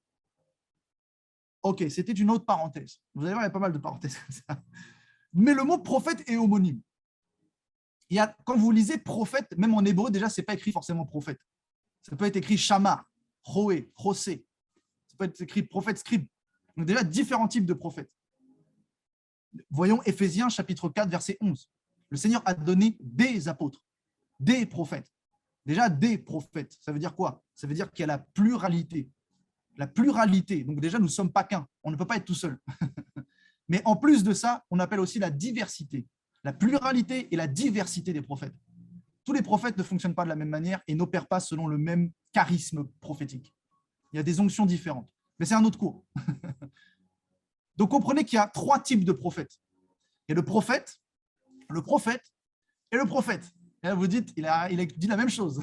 Ok, c'était une autre parenthèse. Vous allez voir, il y a pas mal de parenthèses comme ça. Mais le mot prophète est homonyme. Quand vous lisez prophète, même en hébreu, déjà, ce n'est pas écrit forcément prophète. Ça peut être écrit shamar, roé, rosé. Ça peut être écrit prophète, scribe. Donc déjà, différents types de prophètes. Voyons Éphésiens chapitre 4, verset 11. Le Seigneur a donné des apôtres, des prophètes. Déjà, des prophètes, ça veut dire quoi? Ça veut dire qu'il y a la pluralité. La pluralité. Donc déjà, nous ne sommes pas qu'un. On ne peut pas être tout seul. Mais en plus de ça, on appelle aussi la diversité. La pluralité et la diversité des prophètes. Tous les prophètes ne fonctionnent pas de la même manière et n'opèrent pas selon le même charisme prophétique. Il y a des onctions différentes. Mais c'est un autre cours. Donc, comprenez qu'il y a 3 types de prophètes. Il y a le prophète et le prophète. Et là, vous dites, il a dit la même chose.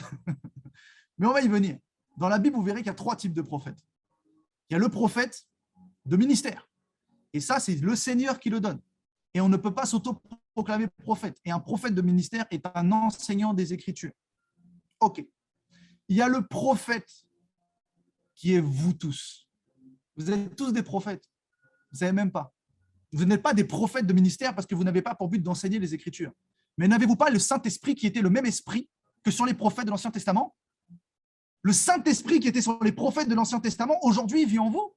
Mais on va y venir. Dans la Bible, vous verrez qu'il y a 3 types de prophètes. Il y a le prophète de ministère. Et ça, c'est le Seigneur qui le donne. Et on ne peut pas s'auto-proclamer prophète. Et un prophète de ministère est un enseignant des Écritures. OK. Il y a le prophète qui est vous tous. Vous êtes tous des prophètes. Vous ne savez même pas. Vous n'êtes pas des prophètes de ministère parce que vous n'avez pas pour but d'enseigner les Écritures. Mais n'avez-vous pas le Saint-Esprit qui était le même esprit que sur les prophètes de l'Ancien Testament? Le Saint-Esprit qui était sur les prophètes de l'Ancien Testament, aujourd'hui, il vit en vous.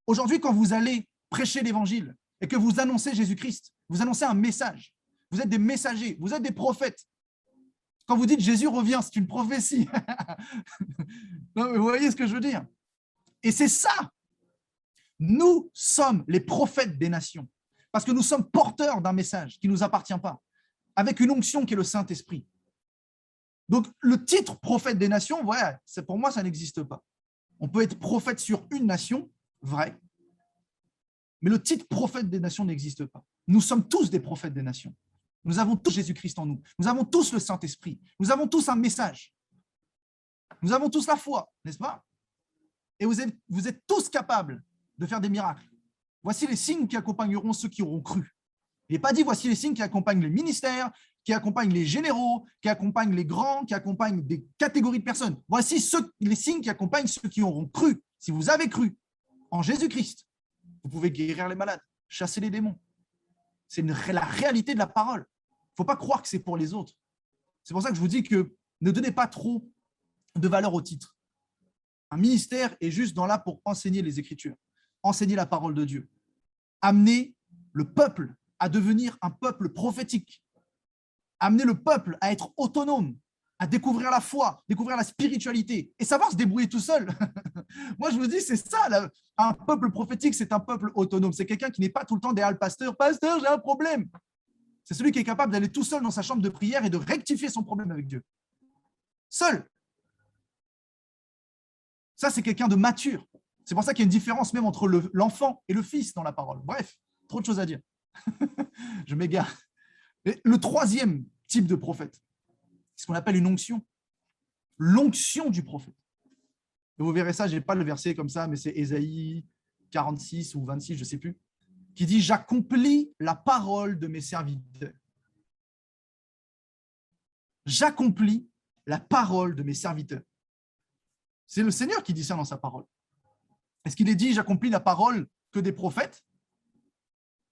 Aujourd'hui, quand vous allez prêcher l'Évangile et que vous annoncez Jésus-Christ, vous annoncez un message. Vous êtes des messagers, vous êtes des prophètes. Quand vous dites Jésus revient, c'est une prophétie. Non, mais vous voyez ce que je veux dire? Et c'est ça. Nous sommes les prophètes des nations parce que nous sommes porteurs d'un message qui ne nous appartient pas, avec une onction qui est le Saint-Esprit. Donc, le titre prophète des nations, voilà, pour moi, ça n'existe pas. On peut être prophète sur une nation, vrai, mais le titre prophète des nations n'existe pas. Nous sommes tous des prophètes des nations. Nous avons tous Jésus-Christ en nous. Nous avons tous le Saint-Esprit. Nous avons tous un message. Nous avons tous la foi, n'est-ce pas? Et vous êtes tous capables de faire des miracles. Voici les signes qui accompagneront ceux qui auront cru. Il n'est pas dit voici les signes qui accompagnent les ministères, qui accompagnent les généraux, qui accompagnent les grands, qui accompagnent des catégories de personnes. Voici les signes qui accompagnent ceux qui auront cru. Si vous avez cru en Jésus-Christ, vous pouvez guérir les malades, chasser les démons. C'est la réalité de la parole. Il ne faut pas croire que c'est pour les autres. C'est pour ça que je vous dis que ne donnez pas trop de valeur au titre. Un ministère est juste là pour enseigner les Écritures, enseigner la parole de Dieu, amener le peuple à devenir un peuple prophétique, amener le peuple à être autonome, à découvrir la foi, découvrir la spiritualité et savoir se débrouiller tout seul. Moi, je vous dis, c'est ça, un peuple prophétique, c'est un peuple autonome. C'est quelqu'un qui n'est pas tout le temps derrière le pasteur. Pasteur, j'ai un problème. C'est celui qui est capable d'aller tout seul dans sa chambre de prière et de rectifier son problème avec Dieu. Seul. Ça, c'est quelqu'un de mature. C'est pour ça qu'il y a une différence même entre l'enfant et le fils dans la parole. Bref, trop de choses à dire. Je m'égare. Le troisième type de prophète, c'est ce qu'on appelle une onction. L'onction du prophète. Et vous verrez ça, je n'ai pas le verset comme ça, mais c'est Ésaïe 46 ou 26, je ne sais plus, qui dit « J'accomplis la parole de mes serviteurs. » J'accomplis la parole de mes serviteurs. C'est le Seigneur qui dit ça dans sa parole. Est-ce qu'il est dit « J'accomplis la parole que des prophètes,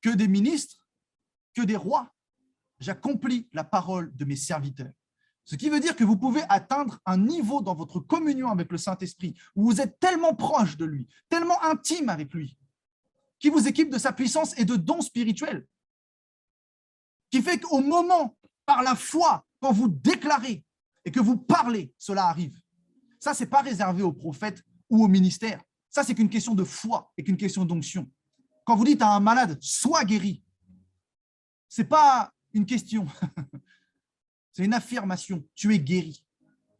que des ministres, que des rois ?» J'accomplis la parole de mes serviteurs. Ce qui veut dire que vous pouvez atteindre un niveau dans votre communion avec le Saint-Esprit où vous êtes tellement proche de lui, tellement intime avec lui, qui vous équipe de sa puissance et de dons spirituels, qui fait qu'au moment, par la foi, quand vous déclarez et que vous parlez, cela arrive. Ça, ce n'est pas réservé aux prophètes ou au ministère. Ça, c'est qu'une question de foi et qu'une question d'onction. Quand vous dites à un malade, sois guéri, ce n'est pas une question. C'est une affirmation. Tu es guéri.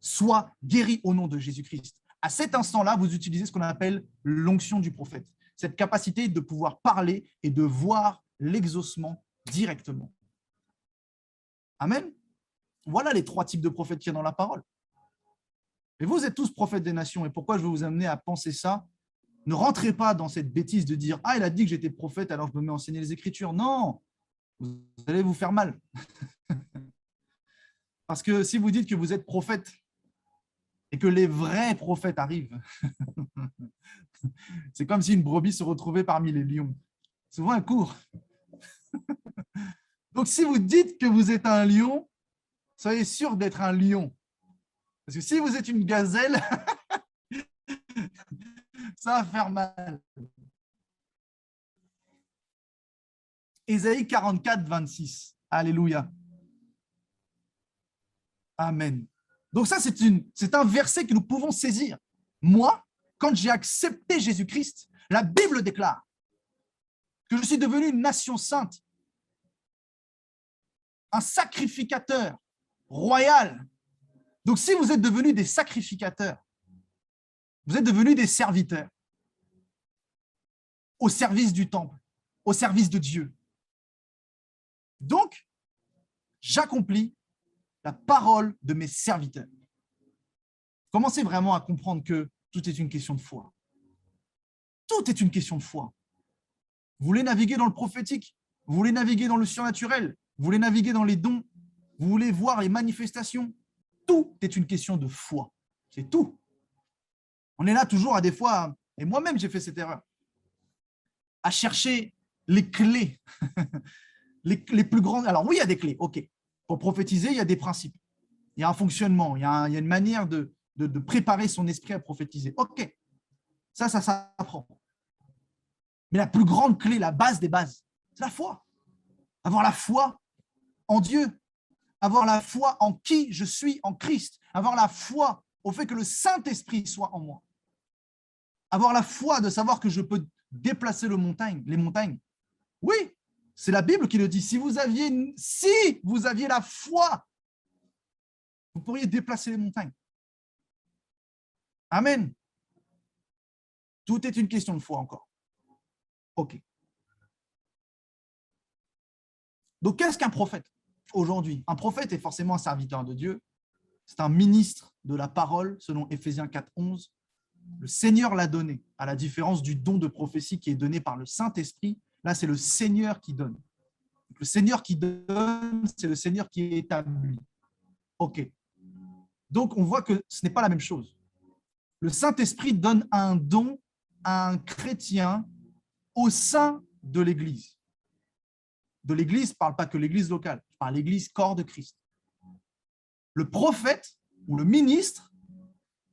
Sois guéri au nom de Jésus-Christ. À cet instant-là, vous utilisez ce qu'on appelle l'onction du prophète. Cette capacité de pouvoir parler et de voir l'exaucement directement. Amen. Voilà les trois types de prophètes qu'il y a dans la parole. Et vous êtes tous prophètes des nations. Et pourquoi je veux vous amener à penser ça? Ne rentrez pas dans cette bêtise de dire « Ah, il a dit que j'étais prophète, alors je me mets à enseigner les Écritures. » Non, vous allez vous faire mal. Parce que si vous dites que vous êtes prophète et que les vrais prophètes arrivent, c'est comme si une brebis se retrouvait parmi les lions. Souvent, elle court. Donc, si vous dites que vous êtes un lion, soyez sûr d'être un lion. Parce que si vous êtes une gazelle, ça va faire mal. Ésaïe 44, 26. Alléluia. Amen. Donc ça, c'est un verset que nous pouvons saisir. Moi, quand j'ai accepté Jésus-Christ, la Bible déclare que je suis devenu une nation sainte, un sacrificateur royal. Donc si vous êtes devenus des sacrificateurs, vous êtes devenus des serviteurs au service du temple, au service de Dieu. Donc, j'accomplis la parole de mes serviteurs. Commencez vraiment à comprendre que tout est une question de foi. Tout est une question de foi. Vous voulez naviguer dans le prophétique, vous voulez naviguer dans le surnaturel, vous voulez naviguer dans les dons, vous voulez voir les manifestations. Tout est une question de foi. C'est tout. On est là toujours à des fois, et moi-même j'ai fait cette erreur, à chercher les clés, les plus grandes. Alors oui, il y a des clés, ok. Pour prophétiser, il y a des principes. Il y a un fonctionnement, il y a une manière de préparer son esprit à prophétiser. Ok, ça s'apprend. Mais la plus grande clé, la base des bases, c'est la foi. Avoir la foi en Dieu, avoir la foi en qui je suis en Christ, avoir la foi au fait que le Saint-Esprit soit en moi, avoir la foi de savoir que je peux déplacer les montagnes. Oui, c'est la Bible qui le dit. Si vous aviez la foi, vous pourriez déplacer les montagnes. Amen. Tout est une question de foi encore. Ok. Donc, qu'est-ce qu'un prophète aujourd'hui? Un prophète est forcément un serviteur de Dieu. C'est un ministre de la parole, selon Éphésiens 4:11. Le Seigneur l'a donné, à la différence du don de prophétie qui est donné par le Saint-Esprit. Là, c'est le Seigneur qui donne. Le Seigneur qui donne, c'est le Seigneur qui établit. OK. Donc, on voit que ce n'est pas la même chose. Le Saint-Esprit donne un don à un chrétien au sein de l'Église. De l'Église, je ne parle pas que l'Église locale, je parle de l'Église corps de Christ. Le prophète ou le ministre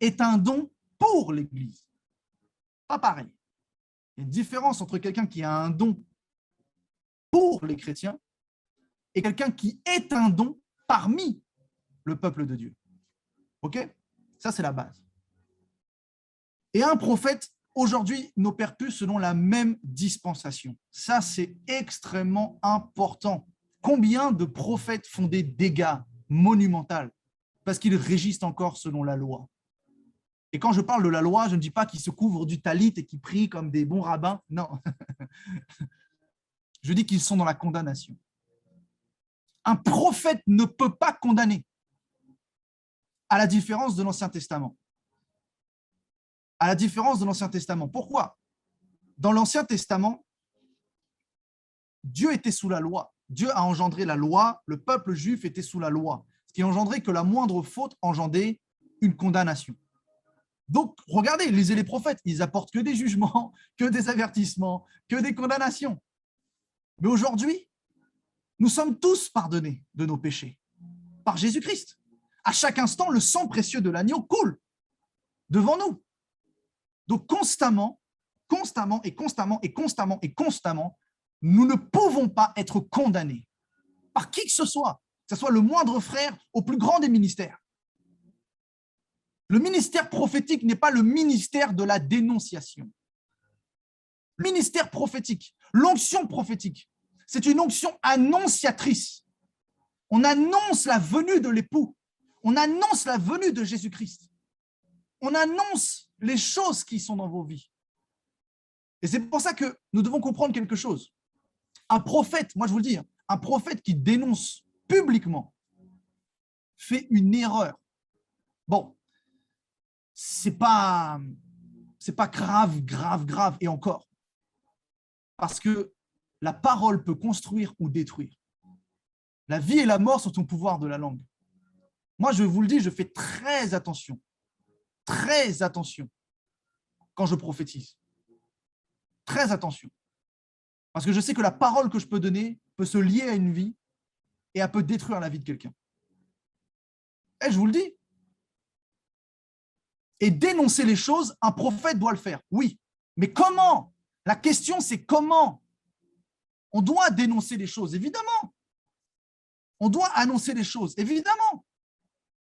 est un don pour l'Église. Pas pareil. Il y a une différence entre quelqu'un qui a un don pour les chrétiens et quelqu'un qui est un don parmi le peuple de Dieu. OK? Ça, c'est la base. Et un prophète, aujourd'hui, n'opère plus selon la même dispensation. Ça, c'est extrêmement important. Combien de prophètes font des dégâts monumentaux parce qu'ils régissent encore selon la loi? Et quand je parle de la loi, je ne dis pas qu'ils se couvrent du talit et qu'ils prient comme des bons rabbins. Non. Je dis qu'ils sont dans la condamnation. Un prophète ne peut pas condamner, à la différence de l'Ancien Testament. À la différence de l'Ancien Testament. Pourquoi? Dans l'Ancien Testament, Dieu était sous la loi. Dieu a engendré la loi, le peuple juif était sous la loi, ce qui engendrait que la moindre faute engendrait une condamnation. Donc, regardez, lisez les prophètes, ils apportent que des jugements, que des avertissements, que des condamnations. Mais aujourd'hui, nous sommes tous pardonnés de nos péchés par Jésus-Christ. À chaque instant, le sang précieux de l'agneau coule devant nous. Donc, constamment, nous ne pouvons pas être condamnés par qui que ce soit le moindre frère au plus grand des ministères. Le ministère prophétique n'est pas le ministère de la dénonciation. Le ministère prophétique, l'onction prophétique, c'est une onction annonciatrice. On annonce la venue de l'époux. On annonce la venue de Jésus-Christ. On annonce les choses qui sont dans vos vies. Et c'est pour ça que nous devons comprendre quelque chose. Un prophète, moi je vous le dis, un prophète qui dénonce publiquement fait une erreur. Bon, c'est pas grave, et encore. Parce que la parole peut construire ou détruire. La vie et la mort sont au pouvoir de la langue. Moi, je vous le dis, je fais très attention quand je prophétise. Très attention. Parce que je sais que la parole que je peux donner peut se lier à une vie et elle peut détruire la vie de quelqu'un. Et je vous le dis. Et dénoncer les choses, un prophète doit le faire. Oui. Mais comment? La question, c'est comment? On doit dénoncer les choses, évidemment. On doit annoncer les choses, évidemment.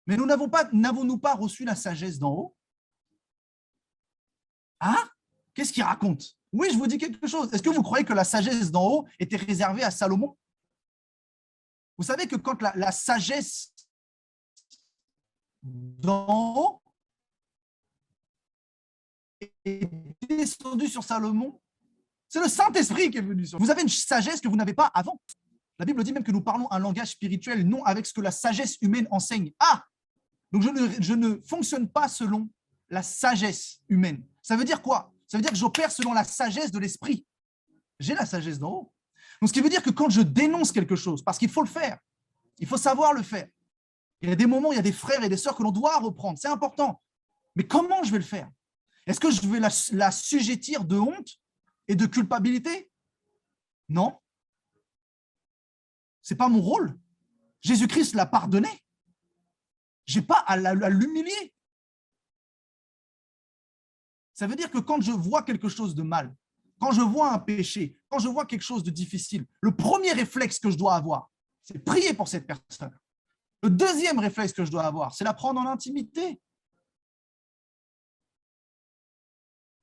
Mais n'avons-nous pas reçu la sagesse d'en haut? Hein? Qu'est-ce qu'il raconte? Oui, je vous dis quelque chose. Est-ce que vous croyez que la sagesse d'en haut était réservée à Salomon? Vous savez que quand la sagesse d'en haut est descendue sur Salomon, c'est le Saint-Esprit qui est venu sur vous. Vous avez une sagesse que vous n'avez pas avant. La Bible dit même que nous parlons un langage spirituel, non avec ce que la sagesse humaine enseigne. Ah! Donc je ne fonctionne pas selon la sagesse humaine. Ça veut dire quoi? Ça veut dire que j'opère selon la sagesse de l'esprit. J'ai la sagesse d'en haut. Donc, ce qui veut dire que quand je dénonce quelque chose, parce qu'il faut le faire, il faut savoir le faire. Il y a des moments où il y a des frères et des sœurs que l'on doit reprendre. C'est important. Mais comment je vais le faire? Est-ce que je vais la sujettir de honte et de culpabilité? Non. Ce n'est pas mon rôle. Jésus-Christ l'a pardonné. Je n'ai pas à l'humilier. Ça veut dire que quand je vois quelque chose de mal, quand je vois un péché, quand je vois quelque chose de difficile, le premier réflexe que je dois avoir, c'est prier pour cette personne. Le deuxième réflexe que je dois avoir, c'est la prendre en intimité.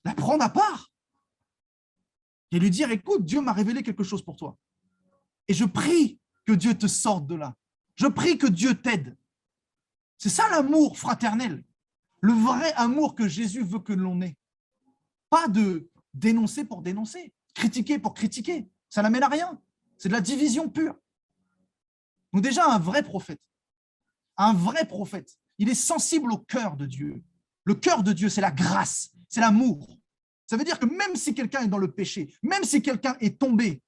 La prendre à part. Et lui dire, écoute, Dieu m'a révélé quelque chose pour toi. Et je prie que Dieu te sorte de là. Je prie que Dieu t'aide. C'est ça l'amour fraternel. Le vrai amour que Jésus veut que l'on ait. Pas de dénoncer pour dénoncer, critiquer pour critiquer. Ça n'amène à rien. C'est de la division pure. Donc déjà, un vrai prophète, il est sensible au cœur de Dieu. Le cœur de Dieu, c'est la grâce, c'est l'amour. Ça veut dire que même si quelqu'un est dans le péché, même si quelqu'un est tombé,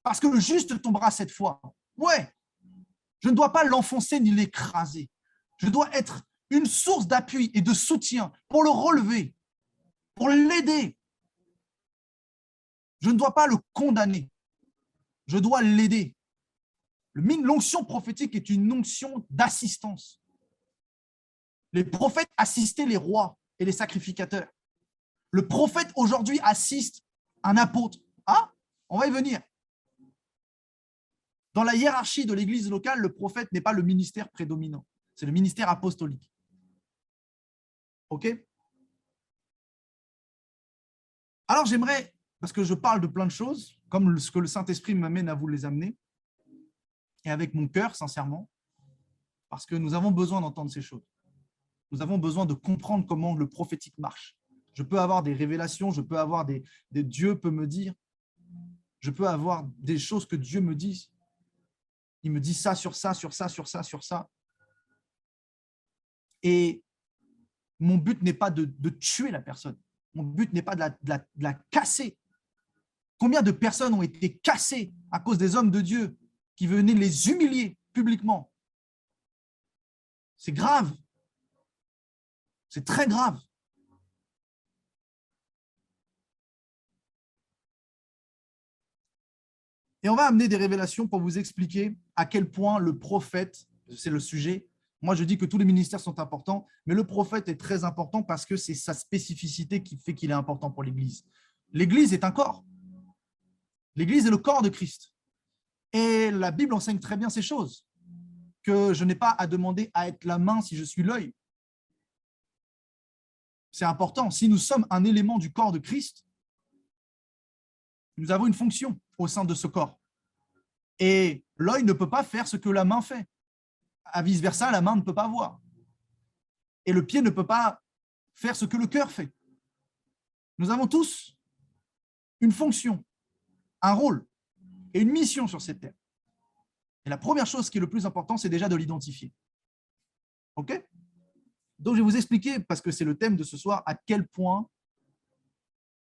parce que le juste tombera cette fois, ouais, je ne dois pas l'enfoncer ni l'écraser. Je dois être une source d'appui et de soutien pour le relever, pour l'aider. Je ne dois pas le condamner. Je dois l'aider. L'onction prophétique est une onction d'assistance. Les prophètes assistaient les rois et les sacrificateurs. Le prophète aujourd'hui assiste un apôtre. Ah, on va y venir. Dans la hiérarchie de l'église locale, le prophète n'est pas le ministère prédominant. C'est le ministère apostolique. OK? Alors j'aimerais, parce que je parle de plein de choses, comme ce que le Saint-Esprit m'amène à vous les amener, et avec mon cœur, sincèrement, parce que nous avons besoin d'entendre ces choses. Nous avons besoin de comprendre comment le prophétique marche. Je peux avoir des révélations, je peux avoir des Dieu peut me dire, je peux avoir des choses que Dieu me dit. Il me dit ça, sur ça, sur ça, sur ça, sur ça. Et mon but n'est pas de tuer la personne. Mon but n'est pas de la casser. Combien de personnes ont été cassées à cause des hommes de Dieu qui venaient les humilier publiquement? C'est grave. C'est très grave. Et on va amener des révélations pour vous expliquer à quel point le prophète, c'est le sujet. Moi, je dis que tous les ministères sont importants, mais le prophète est très important parce que c'est sa spécificité qui fait qu'il est important pour l'Église. L'Église est un corps. L'Église est le corps de Christ. Et la Bible enseigne très bien ces choses, que je n'ai pas à demander à être la main si je suis l'œil. C'est important. Si nous sommes un élément du corps de Christ, nous avons une fonction au sein de ce corps. Et l'œil ne peut pas faire ce que la main fait. À vice-versa, la main ne peut pas voir. Et le pied ne peut pas faire ce que le cœur fait. Nous avons tous une fonction, un rôle et une mission sur cette terre. Et la première chose qui est le plus important, c'est déjà de l'identifier. OK? Donc, je vais vous expliquer, parce que c'est le thème de ce soir, à quel point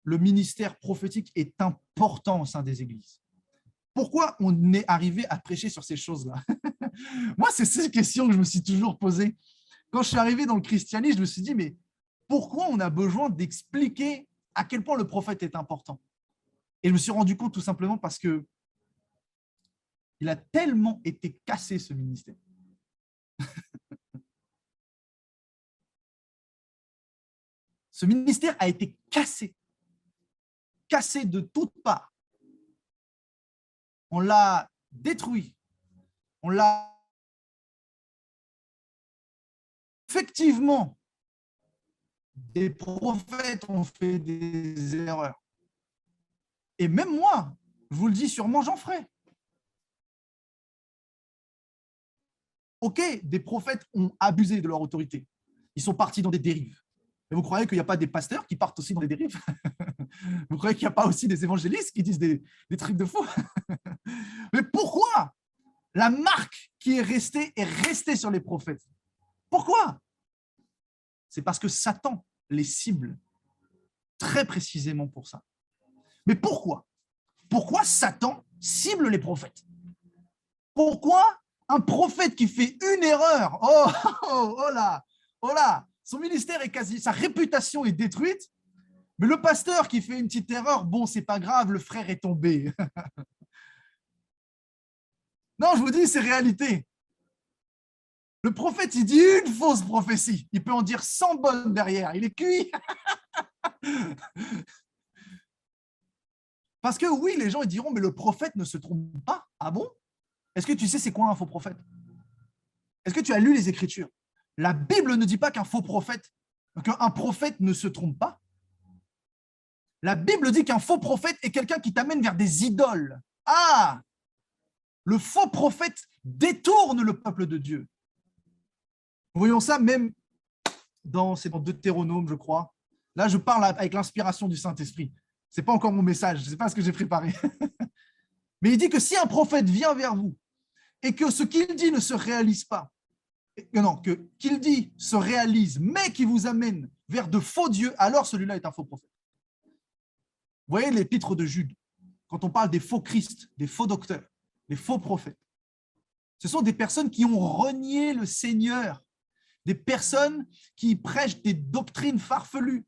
le ministère prophétique est important au sein des églises. Pourquoi on est arrivé à prêcher sur ces choses-là? Moi, c'est ces questions que je me suis toujours posées. Quand je suis arrivé dans le christianisme, je me suis dit, mais pourquoi on a besoin d'expliquer à quel point le prophète est important? Et je me suis rendu compte tout simplement parce que il a tellement été cassé, ce ministère. Ce ministère a été cassé de toutes parts. On l'a détruit. On l'a effectivement. Des prophètes ont fait des erreurs. Et même moi, je vous le dis sûrement, j'en ferai. Ok, des prophètes ont abusé de leur autorité. Ils sont partis dans des dérives. Mais vous croyez qu'il n'y a pas des pasteurs qui partent aussi dans des dérives? Vous croyez qu'il n'y a pas aussi des évangélistes qui disent des trucs de fou? Mais pourquoi la marque qui est restée sur les prophètes? Pourquoi? C'est parce que Satan les cible très précisément pour ça. Mais pourquoi? Pourquoi Satan cible les prophètes? Pourquoi un prophète qui fait une erreur, oh là, son ministère est quasi, sa réputation est détruite, mais le pasteur qui fait une petite erreur, bon, c'est pas grave, le frère est tombé. Non, je vous dis, c'est réalité. Le prophète, il dit une fausse prophétie. Il peut en dire 100 bonnes derrière. Il est cuit. Parce que oui, les gens ils diront, mais le prophète ne se trompe pas. Ah bon? Est-ce que tu sais c'est quoi un faux prophète? Est-ce que tu as lu les Écritures? La Bible ne dit pas qu'un prophète ne se trompe pas. La Bible dit qu'un faux prophète est quelqu'un qui t'amène vers des idoles. Ah! Le faux prophète détourne le peuple de Dieu. Nous voyons ça même c'est dans Deutéronome, je crois. Là, je parle avec l'inspiration du Saint-Esprit. Ce n'est pas encore mon message, je ne sais pas ce que j'ai préparé. Mais il dit que si un prophète vient vers vous et que ce qu'il dit ne se réalise pas, non, qu'il dit se réalise, mais qui vous amène vers de faux dieux, alors celui-là est un faux prophète. Vous voyez l'épître de Jude, quand on parle des faux Christ, des faux docteurs, des faux prophètes, ce sont des personnes qui ont renié le Seigneur, des personnes qui prêchent des doctrines farfelues,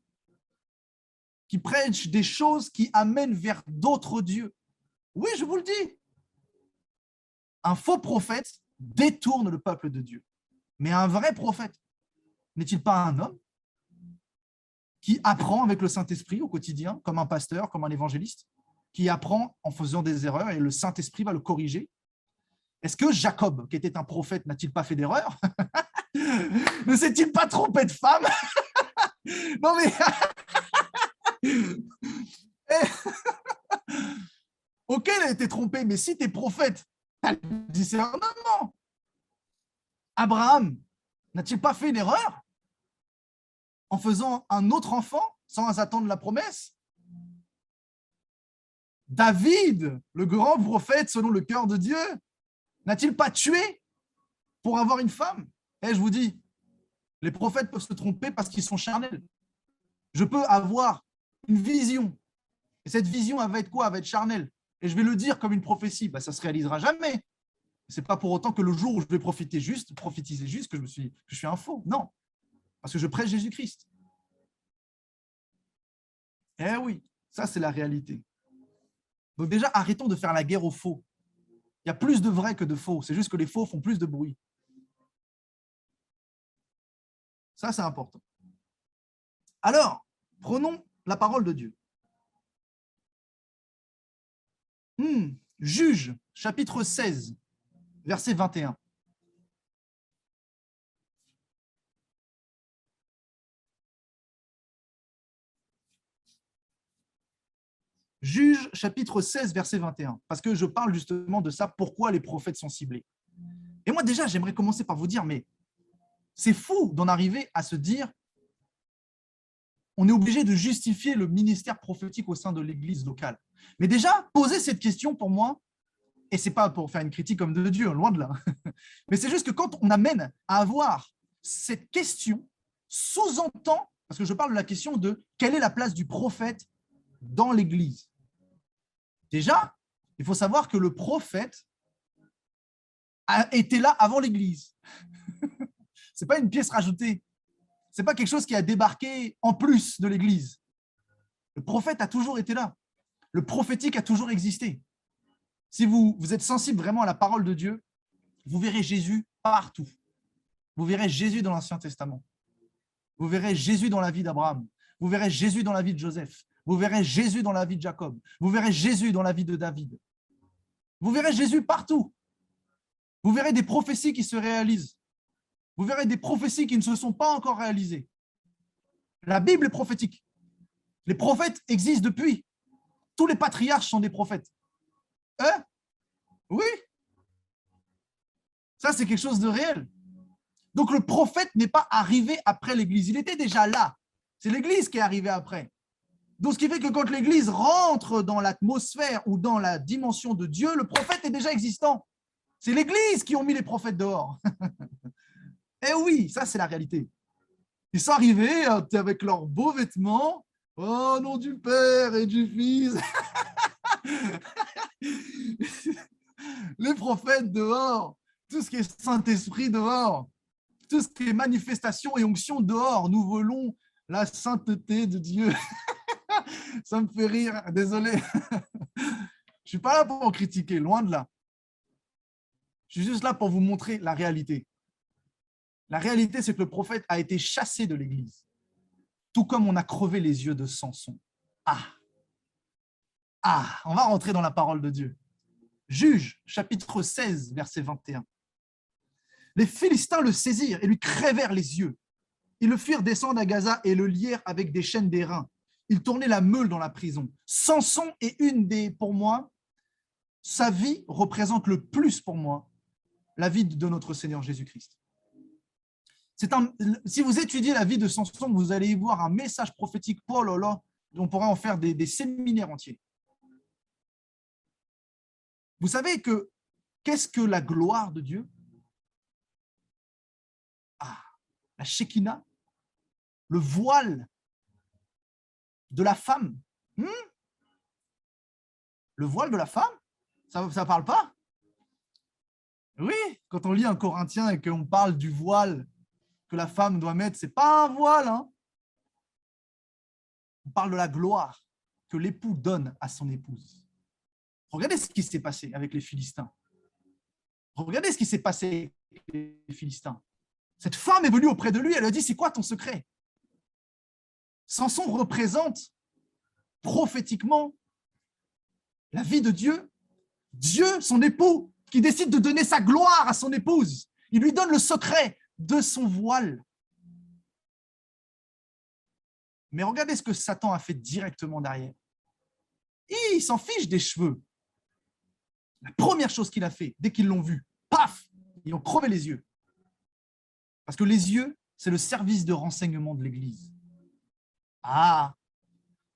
qui prêchent des choses qui amènent vers d'autres dieux. Oui, je vous le dis. Un faux prophète détourne le peuple de Dieu. Mais un vrai prophète, n'est-il pas un homme qui apprend avec le Saint-Esprit au quotidien, comme un pasteur, comme un évangéliste, qui apprend en faisant des erreurs et le Saint-Esprit va le corriger? Est-ce que Jacob, qui était un prophète, n'a-t-il pas fait d'erreur? Ne s'est-il pas trompé de femme? Non mais... Ok, il a été trompé, mais si tu es prophète, tu as le discernement. Abraham, n'a-t-il pas fait une erreur en faisant un autre enfant sans attendre la promesse? David, le grand prophète selon le cœur de Dieu, n'a-t-il pas tué pour avoir une femme? Je vous dis, les prophètes peuvent se tromper parce qu'ils sont charnels. Je peux avoir une vision, et cette vision, elle va être quoi? Elle va être charnelle. Et je vais le dire comme une prophétie, ça ne se réalisera jamais. Ce n'est pas pour autant que le jour où je vais prophétiser juste que je suis un faux. Non, parce que je prêche Jésus-Christ. Eh oui, ça c'est la réalité. Donc déjà, arrêtons de faire la guerre aux faux. Il y a plus de vrais que de faux. C'est juste que les faux font plus de bruit. Ça, c'est important. Alors, prenons la parole de Dieu. Juge, chapitre 16, verset 21. Juge, chapitre 16, verset 21. Parce que je parle justement de ça, pourquoi les prophètes sont ciblés. Et moi, déjà, j'aimerais commencer par vous dire, mais c'est fou d'en arriver à se dire, on est obligé de justifier le ministère prophétique au sein de l'église locale. Mais déjà, poser cette question pour moi, et ce n'est pas pour faire une critique comme de Dieu, loin de là, mais c'est juste que quand on amène à avoir cette question, sous-entend, parce que je parle de la question de quelle est la place du prophète dans l'église. Déjà, il faut savoir que le prophète a été là avant l'église. Ce n'est pas une pièce rajoutée. Ce n'est pas quelque chose qui a débarqué en plus de l'église. Le prophète a toujours été là. Le prophétique a toujours existé. Si vous êtes sensible vraiment à la parole de Dieu, vous verrez Jésus partout. Vous verrez Jésus dans l'Ancien Testament. Vous verrez Jésus dans la vie d'Abraham. Vous verrez Jésus dans la vie de Joseph. Vous verrez Jésus dans la vie de Jacob. Vous verrez Jésus dans la vie de David. Vous verrez Jésus partout. Vous verrez des prophéties qui se réalisent. Vous verrez des prophéties qui ne se sont pas encore réalisées. La Bible est prophétique. Les prophètes existent depuis. Tous les patriarches sont des prophètes. Oui. Ça, c'est quelque chose de réel. Donc, le prophète n'est pas arrivé après l'Église. Il était déjà là. C'est l'Église qui est arrivée après. Donc, ce qui fait que quand l'Église rentre dans l'atmosphère ou dans la dimension de Dieu, le prophète est déjà existant. C'est l'Église qui ont mis les prophètes dehors. Eh oui, ça, c'est la réalité. Ils sont arrivés avec leurs beaux vêtements. Au nom du Père et du Fils. Les prophètes dehors. Tout ce qui est Saint-Esprit dehors. Tout ce qui est manifestation et onction dehors. Nous voulons la sainteté de Dieu. Ça me fait rire. Désolé. Je ne suis pas là pour en critiquer, loin de là. Je suis juste là pour vous montrer la réalité. La réalité, c'est que le prophète a été chassé de l'Église, tout comme on a crevé les yeux de Samson. On va rentrer dans la parole de Dieu. Juge, chapitre 16, verset 21. Les Philistins le saisirent et lui crèvèrent les yeux. Ils le firent descendre à Gaza et le lièrent avec des chaînes d'airain. Ils tournaient la meule dans la prison. Samson est pour moi, sa vie représente le plus pour moi la vie de notre Seigneur Jésus-Christ. Si vous étudiez la vie de Samson, vous allez y voir un message prophétique. Oh là là, on pourrait en faire des séminaires entiers. Vous savez que Qu'est-ce que la gloire de Dieu? Ah, la Shekinah, le voile de la femme. Le voile de la femme? Ça ne parle pas? Oui, quand on lit un Corinthien et qu'on parle du voile que la femme doit mettre, ce n'est pas un voile. Hein. On parle de la gloire que l'époux donne à son épouse. Regardez ce qui s'est passé avec les Philistins. Regardez ce qui s'est passé avec les Philistins. Cette femme est venue auprès de lui, elle lui a dit, c'est quoi ton secret? Samson représente prophétiquement la vie de Dieu. Dieu, son époux, qui décide de donner sa gloire à son épouse. Il lui donne le secret de son voile. Mais regardez ce que Satan a fait directement derrière. Il s'en fiche des cheveux. La première chose qu'il a fait, dès qu'ils l'ont vu, paf, ils ont crevé les yeux. Parce que les yeux, c'est le service de renseignement de l'Église. Ah,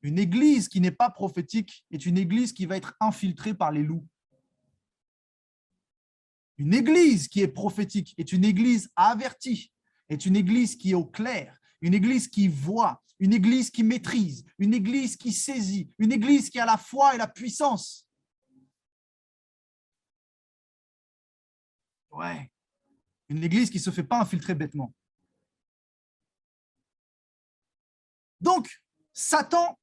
une Église qui n'est pas prophétique est une Église qui va être infiltrée par les loups. Une Église qui est prophétique est une Église avertie, est une Église qui est au clair, une Église qui voit, une Église qui maîtrise, une Église qui saisit, une Église qui a la foi et la puissance. Ouais. Une Église qui ne se fait pas infiltrer bêtement. Donc, Satan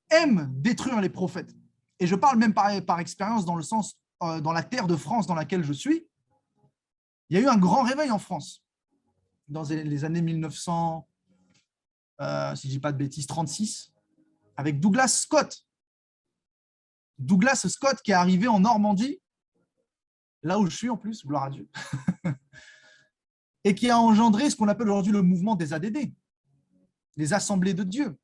aime détruire les prophètes. Et je parle même par expérience dans le sens, dans la terre de France dans laquelle je suis, il y a eu un grand réveil en France. Dans les années 1900, si je ne dis pas de bêtises, 36, avec Douglas Scott. Douglas Scott qui est arrivé en Normandie, là où je suis en plus, gloire à Dieu, et qui a engendré ce qu'on appelle aujourd'hui le mouvement des ADD, les assemblées de Dieu.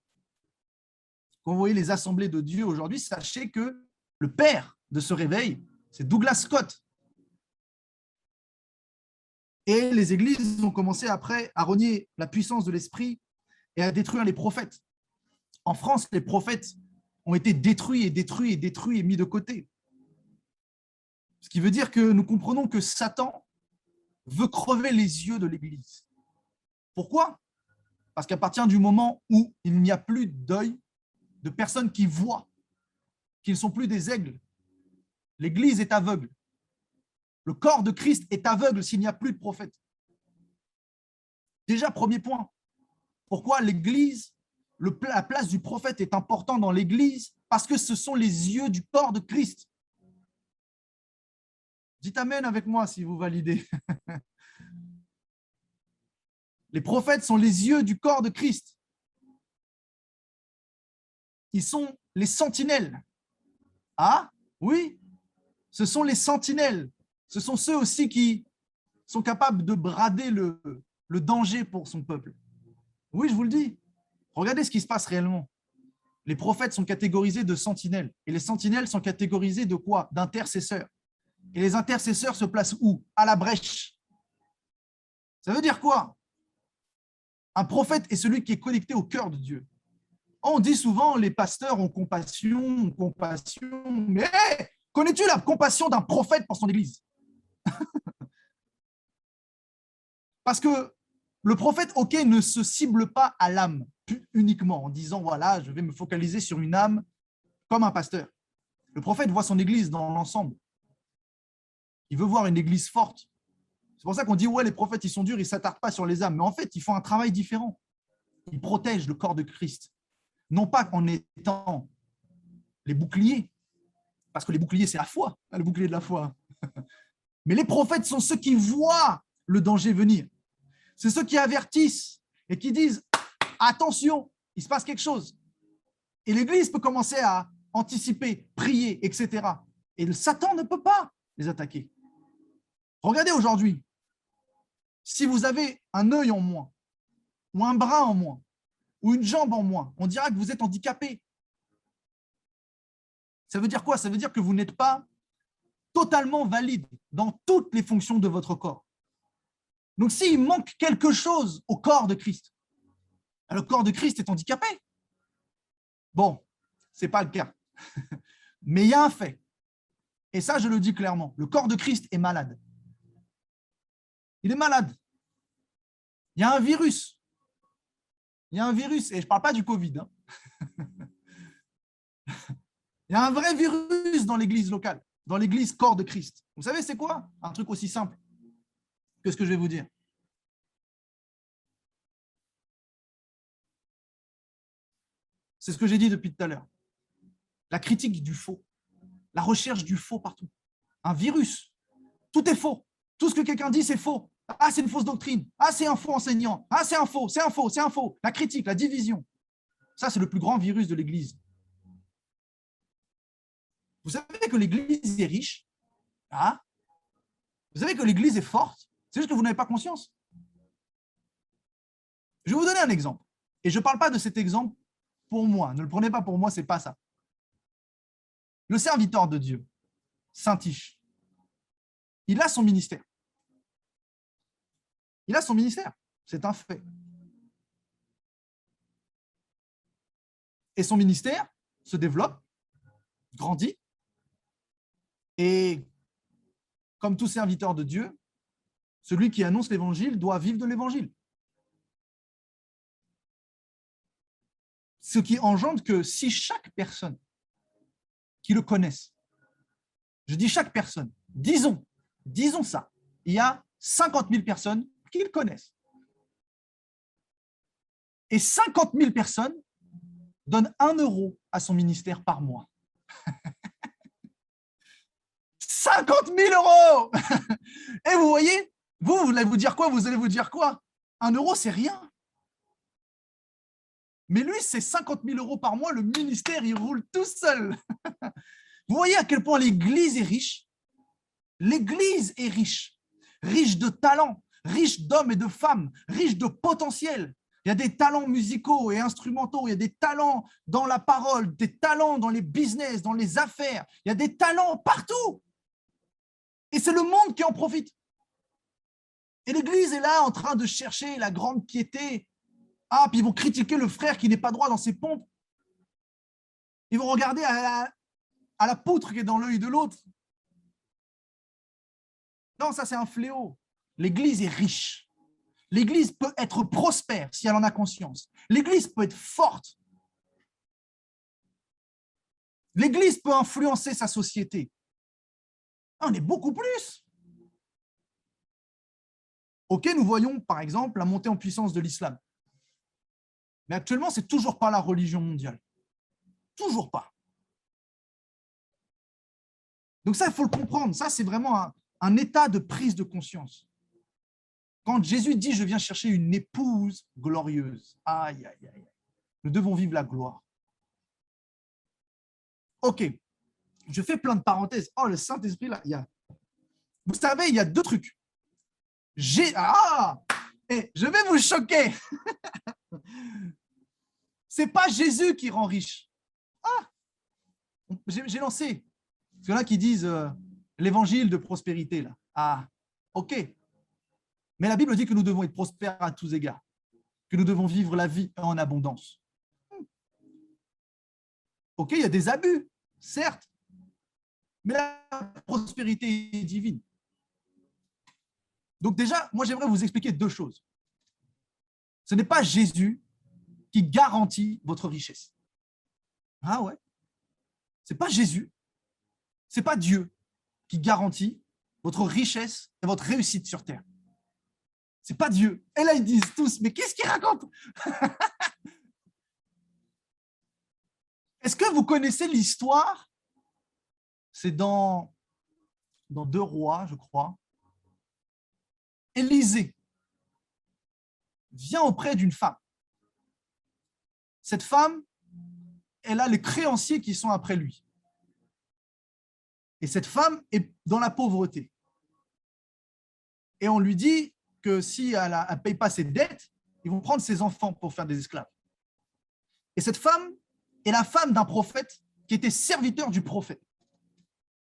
Quand vous voyez les assemblées de Dieu aujourd'hui, sachez que le père de ce réveil, c'est Douglas Scott. Et les églises ont commencé après à renier la puissance de l'esprit et à détruire les prophètes. En France, les prophètes ont été détruits et mis de côté. Ce qui veut dire que nous comprenons que Satan veut crever les yeux de l'Église. Pourquoi? Parce qu'à partir du moment où il n'y a plus d'œil, de personnes qui voient, qui ne sont plus des aigles, l'Église est aveugle. Le corps de Christ est aveugle s'il n'y a plus de prophètes. Déjà, premier point. Pourquoi l'Église, la place du prophète est importante dans l'Église? Parce que ce sont les yeux du corps de Christ. Dites Amen avec moi si vous validez. Les prophètes sont les yeux du corps de Christ. Ils sont les sentinelles. Ah, oui, ce sont les sentinelles. Ce sont ceux aussi qui sont capables de brader le danger pour son peuple. Oui, je vous le dis. Regardez ce qui se passe réellement. Les prophètes sont catégorisés de sentinelles. Et les sentinelles sont catégorisés de quoi? D'intercesseurs. Et les intercesseurs se placent où? À la brèche. Ça veut dire quoi? Un prophète est celui qui est connecté au cœur de Dieu. On dit souvent, les pasteurs ont compassion, mais hey, connais-tu la compassion d'un prophète pour son église? Parce que le prophète, ok, ne se cible pas à l'âme uniquement en disant, voilà, je vais me focaliser sur une âme comme un pasteur. Le prophète voit son église dans l'ensemble. Il veut voir une église forte. C'est pour ça qu'on dit, ouais, les prophètes, ils sont durs, ils ne s'attardent pas sur les âmes. Mais en fait, ils font un travail différent. Ils protègent le corps de Christ. Non pas en étant les boucliers, parce que les boucliers, c'est la foi, le bouclier de la foi. Mais les prophètes sont ceux qui voient le danger venir. C'est ceux qui avertissent et qui disent, attention, il se passe quelque chose. Et l'Église peut commencer à anticiper, prier, etc. Et le Satan ne peut pas les attaquer. Regardez aujourd'hui, si vous avez un œil en moins, ou un bras en moins, ou une jambe en moins, on dira que vous êtes handicapé. Ça veut dire quoi? Ça veut dire que vous n'êtes pas totalement valide dans toutes les fonctions de votre corps. Donc, s'il manque quelque chose au corps de Christ, le corps de Christ est handicapé. Bon, ce n'est pas le cas. Mais il y a un fait. Et ça, je le dis clairement, le corps de Christ est malade. Il est malade. Il y a un virus. Il y a un virus, et je ne parle pas du Covid. Hein. Il y a un vrai virus dans l'église locale, dans l'église corps de Christ. Vous savez, c'est quoi? Un truc aussi simple que ce que je vais vous dire. C'est ce que j'ai dit depuis tout à l'heure. La critique du faux, la recherche du faux partout. Un virus. Tout est faux. Tout ce que quelqu'un dit, c'est faux. Ah, c'est une fausse doctrine. Ah, c'est un faux enseignant. Ah, c'est un faux, c'est un faux, c'est un faux. La critique, la division. Ça, c'est le plus grand virus de l'Église. Vous savez que l'Église est riche. Ah, vous savez que l'Église est forte. C'est juste que vous n'avez pas conscience. Je vais vous donner un exemple. Et je ne parle pas de cet exemple pour moi. Ne le prenez pas pour moi, ce n'est pas ça. Le serviteur de Dieu, Saint-Tiche, il a son ministère. Il a son ministère, c'est un fait. Et son ministère se développe, grandit, et comme tout serviteur de Dieu, celui qui annonce l'évangile doit vivre de l'évangile. Ce qui engendre que si chaque personne qui le connaisse, je dis chaque personne, disons ça, il y a 50 000 personnes qui le connaissent. Et 50 000 personnes donnent 1 euro à son ministère par mois. 50 000 euros. Et vous voyez, vous allez vous dire quoi? Vous allez vous dire quoi? 1 euro, c'est rien. Mais lui, c'est 50 000 euros par mois. Le ministère, il roule tout seul. Vous voyez à quel point l'Église est riche? L'Église est riche. Riche de talents, riche d'hommes et de femmes, riche de potentiel. Il y a des talents musicaux et instrumentaux, il y a des talents dans la parole, des talents dans les business, dans les affaires. Il y a des talents partout. Et c'est le monde qui en profite. Et l'Église est là en train de chercher la grande piété. Ah, puis ils vont critiquer le frère qui n'est pas droit dans ses pompes. Ils vont regarder à la poutre qui est dans l'œil de l'autre. Non, ça c'est un fléau. L'Église est riche. L'Église peut être prospère si elle en a conscience. L'Église peut être forte. L'Église peut influencer sa société. On est beaucoup plus. Ok, nous voyons par exemple la montée en puissance de l'islam. Mais actuellement, ce n'est toujours pas la religion mondiale. Toujours pas. Donc ça, il faut le comprendre. Ça, c'est vraiment un état de prise de conscience. Quand Jésus dit « Je viens chercher une épouse glorieuse », aïe, aïe, aïe, nous devons vivre la gloire. Ok, je fais plein de parenthèses. Oh, le Saint-Esprit, là, vous savez, il y a 2 trucs. Et je vais vous choquer. C'est pas Jésus qui rend riche. Ah, j'ai lancé. Parce qu'il y en a qui disent l'évangile de prospérité. Là. Ah, ok. Mais la Bible dit que nous devons être prospères à tous égards, que nous devons vivre la vie en abondance. Ok, il y a des abus, certes, mais la prospérité est divine. Donc déjà, moi j'aimerais vous expliquer 2 choses. Ce n'est pas Jésus qui garantit votre richesse. Ah ouais. Ce n'est pas Jésus, ce n'est pas Dieu qui garantit votre richesse et votre réussite sur terre. Ce n'est pas Dieu. Et là, ils disent tous, mais qu'est-ce qu'ils racontent? Est-ce que vous connaissez l'histoire? C'est dans 2 Rois, je crois. Élisée vient auprès d'une femme. Cette femme, elle a les créanciers qui sont après lui. Et cette femme est dans la pauvreté. Et on lui dit que si elle ne paye pas ses dettes, ils vont prendre ses enfants pour faire des esclaves. Et cette femme est la femme d'un prophète qui était serviteur du prophète.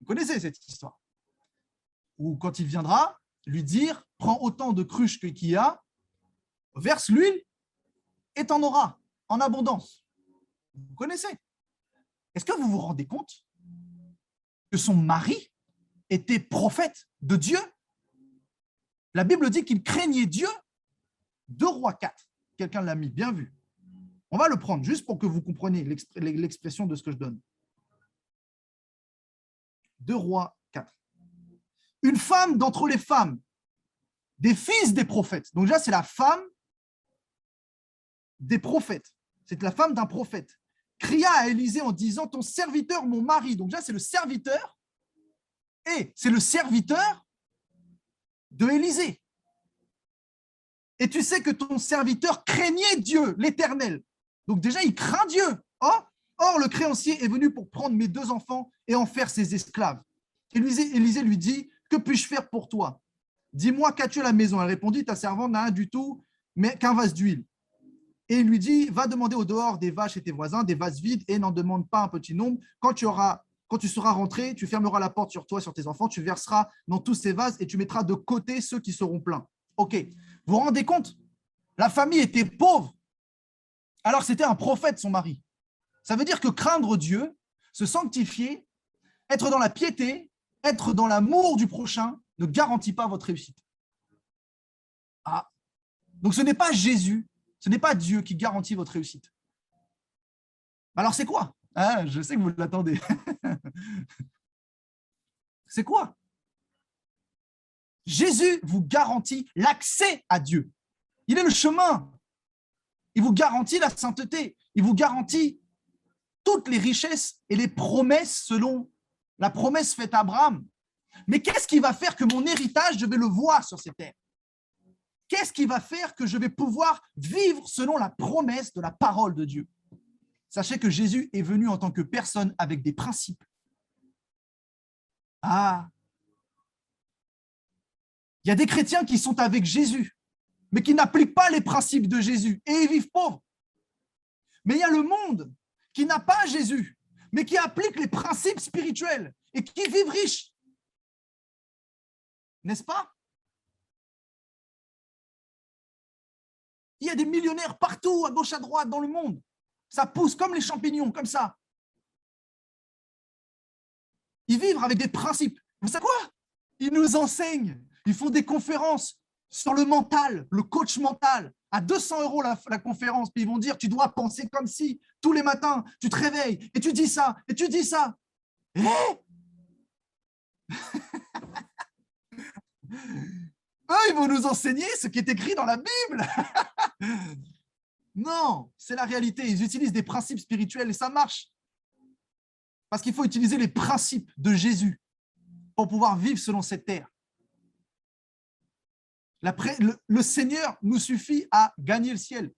Vous connaissez cette histoire? Où quand il viendra, lui dire, prends autant de cruches qu'il y a, verse l'huile et t'en auras en abondance. Vous connaissez? Est-ce que vous vous rendez compte que son mari était prophète de Dieu. La Bible dit qu'il craignait Dieu. 2 Rois 4. Quelqu'un l'a mis, bien vu. On va le prendre, juste pour que vous compreniez l'expression de ce que je donne. 2 Rois 4. Une femme d'entre les femmes, des fils des prophètes. Donc déjà, c'est la femme des prophètes. C'est la femme d'un prophète. Cria à Élisée en disant, ton serviteur, mon mari. Donc déjà, c'est le serviteur. Et c'est le serviteur de Élisée. Et tu sais que ton serviteur craignait Dieu, l'Éternel. Donc déjà, il craint Dieu. Or, le créancier est venu pour prendre mes 2 enfants et en faire ses esclaves. Élisée lui dit, que puis-je faire pour toi? Dis-moi, qu'as-tu à la maison? Elle répondit, ta servante n'a rien du tout, mais qu'un vase d'huile. Et il lui dit, va demander au dehors des vaches et tes voisins, des vases vides, et n'en demande pas un petit nombre. Quand tu seras rentré, tu fermeras la porte sur toi, sur tes enfants, tu verseras dans tous ces vases et tu mettras de côté ceux qui seront pleins. Ok, vous vous rendez compte? La famille était pauvre. Alors c'était un prophète, son mari. Ça veut dire que craindre Dieu, se sanctifier, être dans la piété, être dans l'amour du prochain, ne garantit pas votre réussite. Ah. Donc ce n'est pas Jésus, ce n'est pas Dieu qui garantit votre réussite. Alors c'est quoi? Je sais que vous l'attendez. C'est quoi? Jésus vous garantit l'accès à Dieu. Il est le chemin. Il vous garantit la sainteté. Il vous garantit toutes les richesses et les promesses selon la promesse faite à Abraham. Mais qu'est-ce qui va faire que mon héritage, je vais le voir sur ces terres? Qu'est-ce qui va faire que je vais pouvoir vivre selon la promesse de la parole de Dieu? Sachez que Jésus est venu en tant que personne avec des principes. Il y a des chrétiens qui sont avec Jésus, mais qui n'appliquent pas les principes de Jésus et ils vivent pauvres. Mais il y a le monde qui n'a pas Jésus, mais qui applique les principes spirituels et qui vivent riches. N'est-ce pas? Il y a des millionnaires partout, à gauche, à droite, dans le monde. Ça pousse comme les champignons, comme ça. Ils vivent avec des principes. Vous savez quoi? Ils nous enseignent. Ils font des conférences sur le mental, le coach mental. À 200 € la conférence, puis ils vont dire, tu dois penser comme si, tous les matins, tu te réveilles, et tu dis ça, et tu dis ça. Eux, ils vont nous enseigner ce qui est écrit dans la Bible. Non, c'est la réalité. Ils utilisent des principes spirituels et ça marche. Parce qu'il faut utiliser les principes de Jésus pour pouvoir vivre selon cette terre. Le Seigneur nous suffit à gagner le ciel.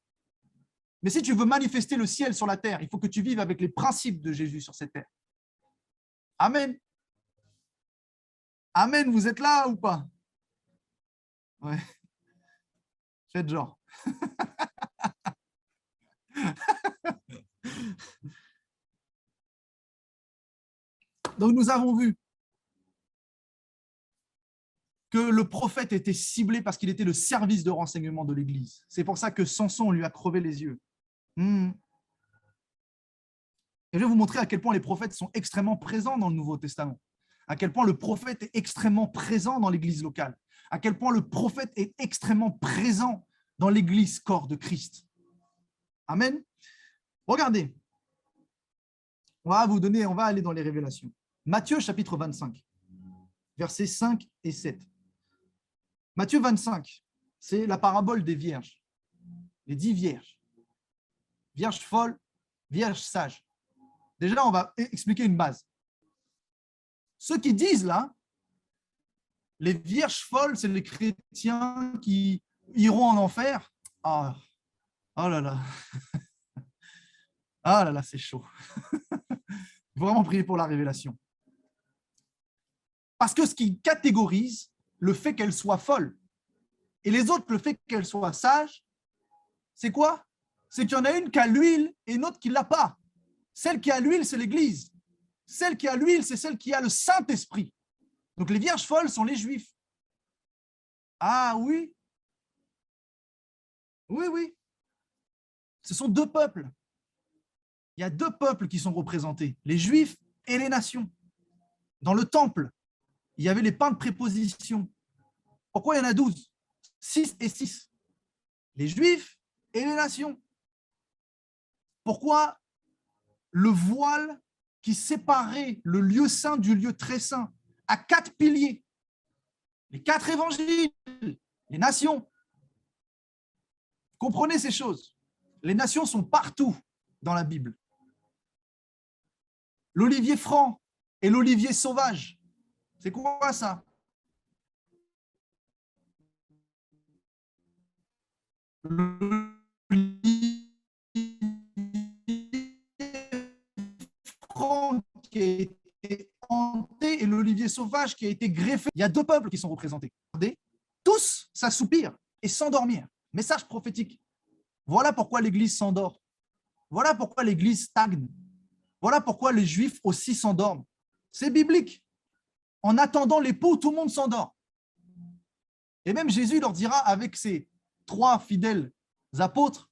Mais si tu veux manifester le ciel sur la terre, il faut que tu vives avec les principes de Jésus sur cette terre. Amen. Amen, vous êtes là ou pas? Ouais. Faites genre. Donc nous avons vu que le prophète était ciblé parce qu'il était le service de renseignement de l'Église. C'est pour ça que Samson lui a crevé les yeux. Et je vais vous montrer à quel point les prophètes sont extrêmement présents dans le Nouveau Testament, à quel point le prophète est extrêmement présent dans l'Église locale, à quel point le prophète est extrêmement présent dans l'Église corps de Christ. Amen. Regardez, on va aller dans les révélations. Matthieu chapitre 25, versets 5 et 7. Matthieu 25, c'est la parabole des vierges, les 10 vierges. Vierges folles, vierges sages. Déjà, on va expliquer une base. Ceux qui disent là, les vierges folles, c'est les chrétiens qui iront en enfer. Oh là là. Ah là là, c'est chaud. Il faut vraiment prier pour la révélation. Parce que ce qui catégorise le fait qu'elle soit folle et les autres le fait qu'elle soit sage, c'est quoi? C'est qu'il y en a une qui a l'huile et une autre qui ne l'a pas. Celle qui a l'huile, c'est l'Église. Celle qui a l'huile, c'est celle qui a le Saint-Esprit. Donc les vierges folles sont les Juifs. Ah oui. Oui, oui. Ce sont 2 peuples. Il y a 2 peuples qui sont représentés, les Juifs et les nations. Dans le temple, il y avait les pains de préposition. Pourquoi il y en a 12? 6 et 6. Les Juifs et les nations. Pourquoi le voile qui séparait le lieu saint du lieu très saint à 4 piliers? Les 4 évangiles, les nations. Comprenez ces choses. Les nations sont partout dans la Bible. L'olivier franc et l'olivier sauvage. C'est quoi ça? L'olivier franc qui a été hanté et l'olivier sauvage qui a été greffé. Il y a 2 peuples qui sont représentés. Tous s'assoupir et s'endormir. Message prophétique. Voilà pourquoi l'Église s'endort. Voilà pourquoi l'Église stagne. Voilà pourquoi les Juifs aussi s'endorment. C'est biblique. En attendant l'époux, tout le monde s'endort. Et même Jésus leur dira avec ses 3 fidèles apôtres,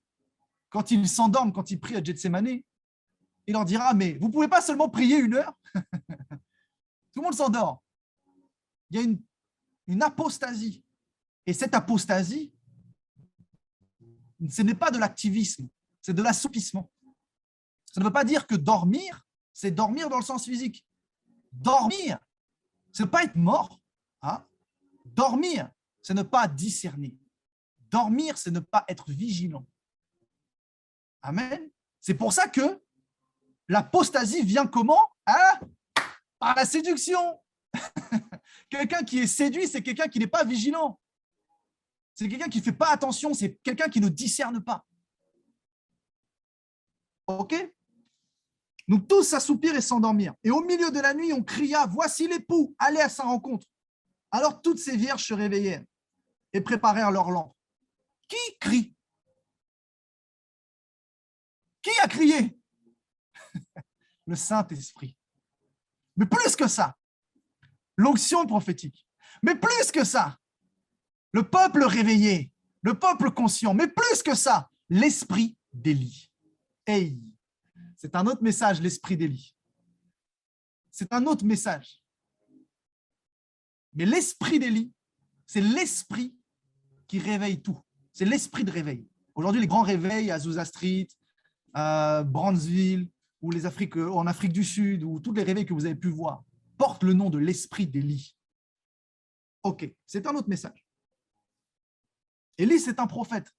quand ils s'endorment, quand ils prient à Gethsémane, il leur dira, mais vous ne pouvez pas seulement prier 1 heure? Tout le monde s'endort. Il y a une apostasie. Et cette apostasie, ce n'est pas de l'activisme, c'est de l'assoupissement. Ça ne veut pas dire que dormir, c'est dormir dans le sens physique. Dormir, ce n'est pas être mort. Hein? Dormir, c'est ne pas discerner. Dormir, c'est ne pas être vigilant. Amen. C'est pour ça que l'apostasie vient comment? Hein? Par la séduction. Quelqu'un qui est séduit, c'est quelqu'un qui n'est pas vigilant. C'est quelqu'un qui ne fait pas attention, c'est quelqu'un qui ne discerne pas. OK? Donc tous s'assoupir et s'endormir. Et au milieu de la nuit, on cria, voici l'époux, allez à sa rencontre. Alors toutes ces vierges se réveillèrent et préparèrent leurs lampes. Qui crie? Qui a crié? Le Saint-Esprit. Mais plus que ça, l'onction prophétique. Mais plus que ça, le peuple réveillé, le peuple conscient. Mais plus que ça, l'esprit d'Élie. Hey, c'est un autre message, l'esprit d'Élie. C'est un autre message. Mais l'esprit d'Élie, c'est l'esprit qui réveille tout. C'est l'esprit de réveil. Aujourd'hui, les grands réveils à Azusa Street, à Brownsville, ou en Afrique du Sud, ou tous les réveils que vous avez pu voir, portent le nom de l'esprit d'Élie. OK, c'est un autre message. Élie, c'est un prophète.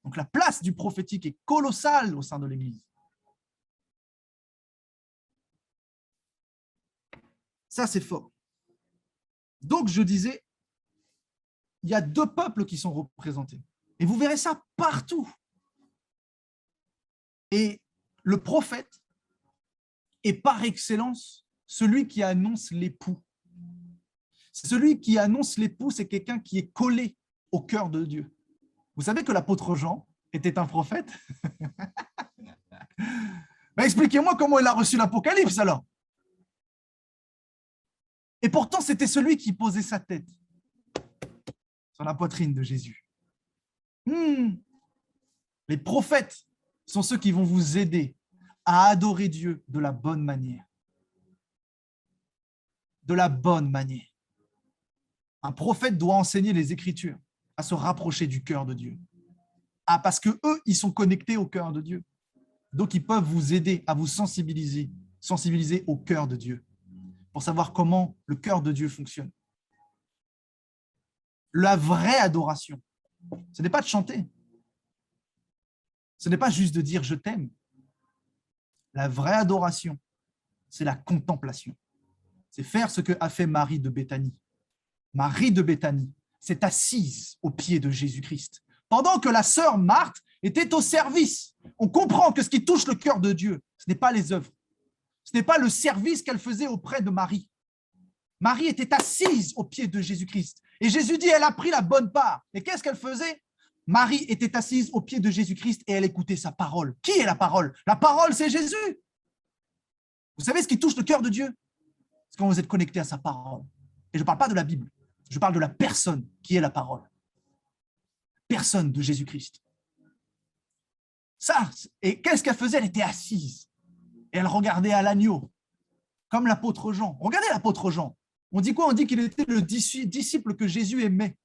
Donc la place du prophétique est colossale au sein de l'Église. Ça, c'est fort. Donc, je disais, il y a 2 peuples qui sont représentés. Et vous verrez ça partout. Et le prophète est par excellence celui qui annonce l'époux. Celui qui annonce l'époux, c'est quelqu'un qui est collé au cœur de Dieu. Vous savez que l'apôtre Jean était un prophète? Expliquez-moi comment il a reçu l'Apocalypse alors. Et pourtant, c'était celui qui posait sa tête sur la poitrine de Jésus. Les prophètes sont ceux qui vont vous aider à adorer Dieu de la bonne manière. De la bonne manière. Un prophète doit enseigner les Écritures à se rapprocher du cœur de Dieu. Ah, parce que eux, ils sont connectés au cœur de Dieu. Donc, ils peuvent vous aider à vous sensibiliser au cœur de Dieu, pour savoir comment le cœur de Dieu fonctionne. La vraie adoration, ce n'est pas de chanter. Ce n'est pas juste de dire « je t'aime ». La vraie adoration, c'est la contemplation. C'est faire ce qu'a fait Marie de Béthanie. Marie de Béthanie s'est assise aux pieds de Jésus-Christ, pendant que la sœur Marthe était au service. On comprend que ce qui touche le cœur de Dieu, ce n'est pas les œuvres. Ce n'est pas le service qu'elle faisait auprès de Marie. Marie était assise aux pieds de Jésus-Christ. Et Jésus dit, elle a pris la bonne part. Et qu'est-ce qu'elle faisait? Marie était assise aux pieds de Jésus-Christ et elle écoutait sa parole. Qui est la parole? La parole, c'est Jésus. Vous savez ce qui touche le cœur de Dieu? C'est quand vous êtes connecté à sa parole. Et je ne parle pas de la Bible. Je parle de la personne qui est la parole. Personne de Jésus-Christ. Ça, et qu'est-ce qu'elle faisait? Elle était assise. Et elle regardait à l'agneau. comme l'apôtre Jean. Regardez l'apôtre Jean. On dit quoi? On dit qu'il était le disciple que Jésus aimait.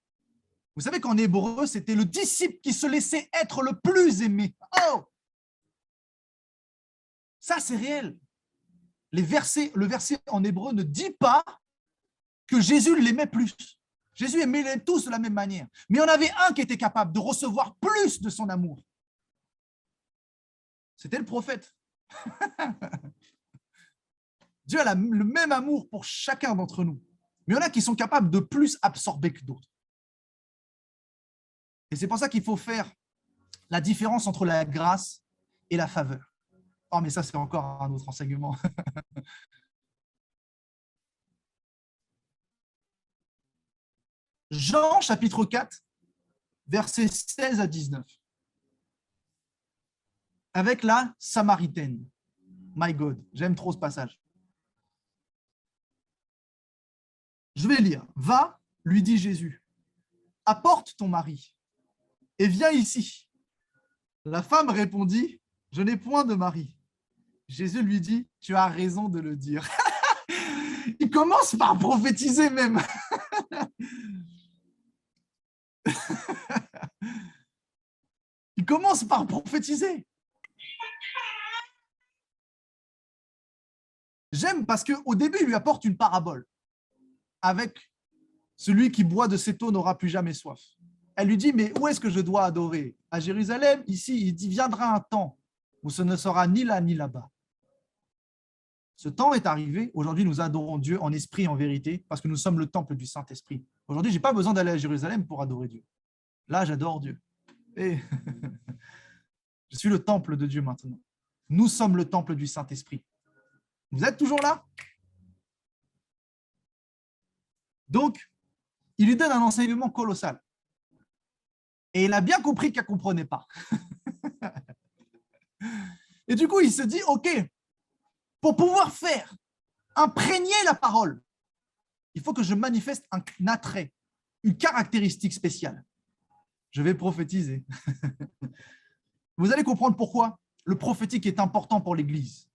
Vous savez qu'en hébreu, c'était le disciple qui se laissait être le plus aimé. Oh! Ça, c'est réel. Le verset en hébreu ne dit pas que Jésus l'aimait plus. Jésus aimait les tous de la même manière. Mais il y en avait un qui était capable de recevoir plus de son amour. C'était le prophète. Dieu a le même amour pour chacun d'entre nous. Mais il y en a qui sont capables de plus absorber que d'autres. Et c'est pour ça qu'il faut faire la différence entre la grâce et la faveur. Oh, mais ça, c'est encore un autre enseignement. Jean, chapitre 4, versets 16 à 19. Avec la Samaritaine. My God, j'aime trop ce passage. Je vais lire. Va, lui dit Jésus, apporte ton mari et viens ici. La femme répondit, je n'ai point de mari. Jésus lui dit, tu as raison de le dire. Il commence par prophétiser même. Il commence par prophétiser. J'aime parce qu'au début, il lui apporte une parabole. Avec celui qui boit de cette eau n'aura plus jamais soif. Elle lui dit, mais où est-ce que je dois adorer? À Jérusalem, ici, il dit, viendra un temps où ce ne sera ni là ni là-bas. Ce temps est arrivé. Aujourd'hui, nous adorons Dieu en esprit et en vérité parce que nous sommes le temple du Saint-Esprit. Aujourd'hui, je n'ai pas besoin d'aller à Jérusalem pour adorer Dieu. Là, j'adore Dieu. Et je suis le temple de Dieu maintenant. Nous sommes le temple du Saint-Esprit. Vous êtes toujours là? Donc, il lui donne un enseignement colossal. Et il a bien compris qu'elle ne comprenait pas. Et du coup, il se dit, OK, pour pouvoir faire imprégner la parole, il faut que je manifeste un attrait, une caractéristique spéciale. Je vais prophétiser. Vous allez comprendre pourquoi le prophétique est important pour l'Église.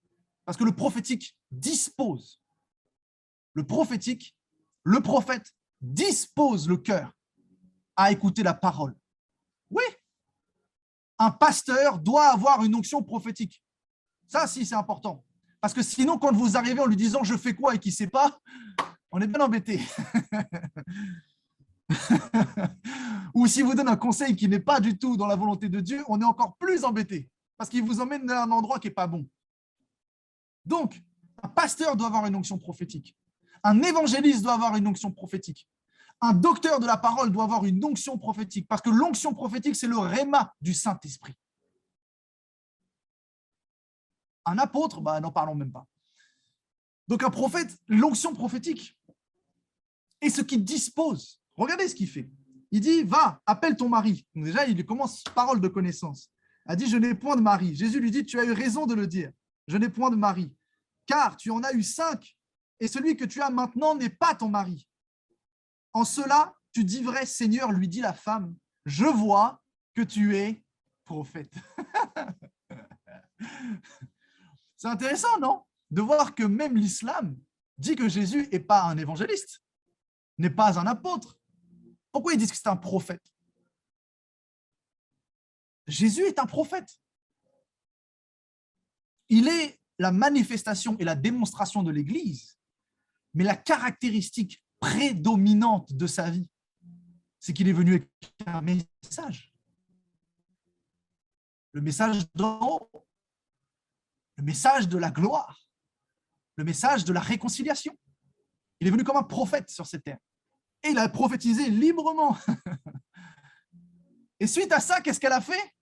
Parce que le prophétique dispose. Le prophète dispose le cœur à écouter la parole. Oui, un pasteur doit avoir une onction prophétique. Ça, si, c'est important. Parce que sinon, quand vous arrivez en lui disant « je fais quoi » et qu'il ne sait pas, on est bien embêté. Ou s'il vous donne un conseil qui n'est pas du tout dans la volonté de Dieu, on est encore plus embêté. Parce qu'il vous emmène à un endroit qui n'est pas bon. Donc, un pasteur doit avoir une onction prophétique. Un évangéliste doit avoir une onction prophétique. Un docteur de la parole doit avoir une onction prophétique, parce que l'onction prophétique, c'est le réma du Saint-Esprit. Un apôtre, n'en parlons même pas. Donc un prophète, l'onction prophétique est ce qui dispose. Regardez ce qu'il fait. Il dit, va, appelle ton mari. Donc déjà, il commence parole de connaissance. Il a dit, je n'ai point de mari. Jésus lui dit, tu as eu raison de le dire. Je n'ai point de mari. Car tu en as eu 5, et celui que tu as maintenant n'est pas ton mari. En cela, tu dis vrai, Seigneur, lui dit la femme, je vois que tu es prophète. C'est intéressant, non? De voir que même l'islam dit que Jésus n'est pas un évangéliste, n'est pas un apôtre. Pourquoi ils disent que c'est un prophète? Jésus est un prophète. Il est la manifestation et la démonstration de l'Église, mais la caractéristique prédominante de sa vie, c'est qu'il est venu avec un message. Le message d'en haut, le message de la gloire, le message de la réconciliation. Il est venu comme un prophète sur cette terre. Et il a prophétisé librement. Et suite à ça, qu'est-ce qu'elle a fait?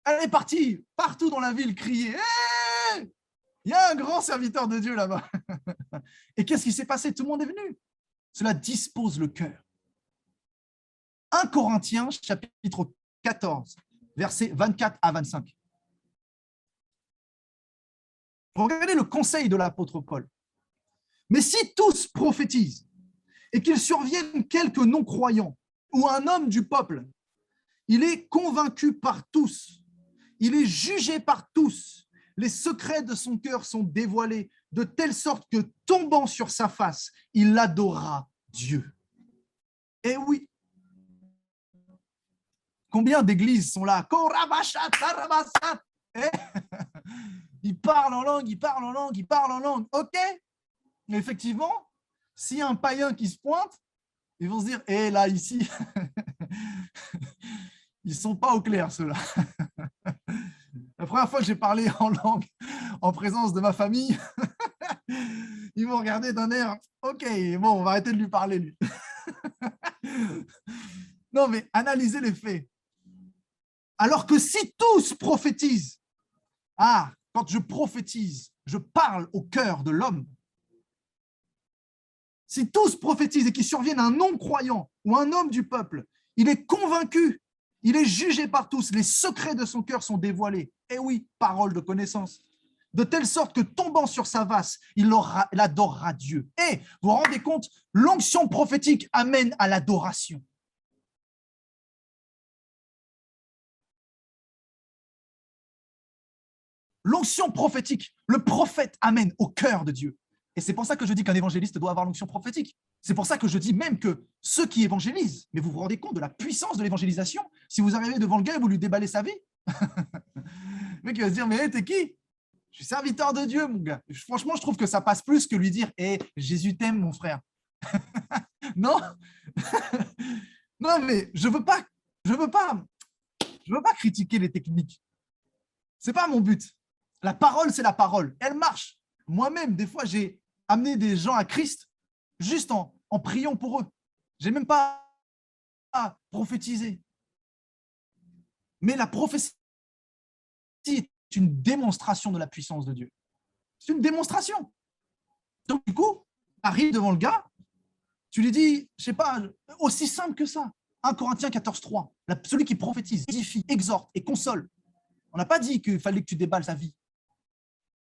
Elle est partie partout dans la ville crier hey, il y a un grand serviteur de Dieu là-bas. Et qu'est-ce qui s'est passé? Tout le monde est venu. Cela dispose le cœur. 1 Corinthiens, chapitre 14, versets 24 à 25. Regardez le conseil de l'apôtre Paul. Mais si tous prophétisent et qu'il survienne quelques non-croyants ou un homme du peuple, il est convaincu par tous, il est jugé par tous, Les secrets de son cœur sont dévoilés, de telle sorte que, tombant sur sa face, il adorera Dieu. Eh oui. Combien d'églises sont là? Eh, ils parlent en langue, ils parlent en langue, ils parlent en langue. OK. Mais effectivement, s'il y a un païen qui se pointe, ils vont se dire, eh là, ici, ils ne sont pas au clair, ceux-là. La première fois que j'ai parlé en langue en présence de ma famille, ils m'ont regardé d'un air, OK, bon, on va arrêter de lui parler, lui. Non, mais analysez les faits. Alors que si tous prophétisent, quand je prophétise, je parle au cœur de l'homme. Si tous prophétisent et qu'il survienne un non-croyant ou un homme du peuple, il est convaincu, il est jugé par tous, les secrets de son cœur sont dévoilés. Eh oui, parole de connaissance. De telle sorte que, tombant sur sa face, il adorera Dieu. Et vous vous rendez compte, l'onction prophétique amène à l'adoration. L'onction prophétique, le prophète amène au cœur de Dieu. Et c'est pour ça que je dis qu'un évangéliste doit avoir l'onction prophétique. C'est pour ça que je dis même que ceux qui évangélisent, mais vous vous rendez compte de la puissance de l'évangélisation, si vous arrivez devant le gars et vous lui déballez sa vie, le mec il va se dire, mais t'es qui? Je suis serviteur de Dieu, mon gars. Franchement, je trouve que ça passe plus que lui dire, Jésus t'aime, mon frère. Non, non, mais je veux pas critiquer les techniques. C'est pas mon but. La parole, c'est la parole. Elle marche. Moi-même, des fois, j'ai amené des gens à Christ juste en priant pour eux. Je n'ai même pas prophétisé. Mais la prophétie est une démonstration de la puissance de Dieu. C'est une démonstration. Donc, du coup, tu arrives devant le gars, tu lui dis, je ne sais pas, aussi simple que ça. 1 Corinthiens 14,3. Celui qui prophétise, édifie, exhorte et console. On n'a pas dit qu'il fallait que tu déballes sa vie.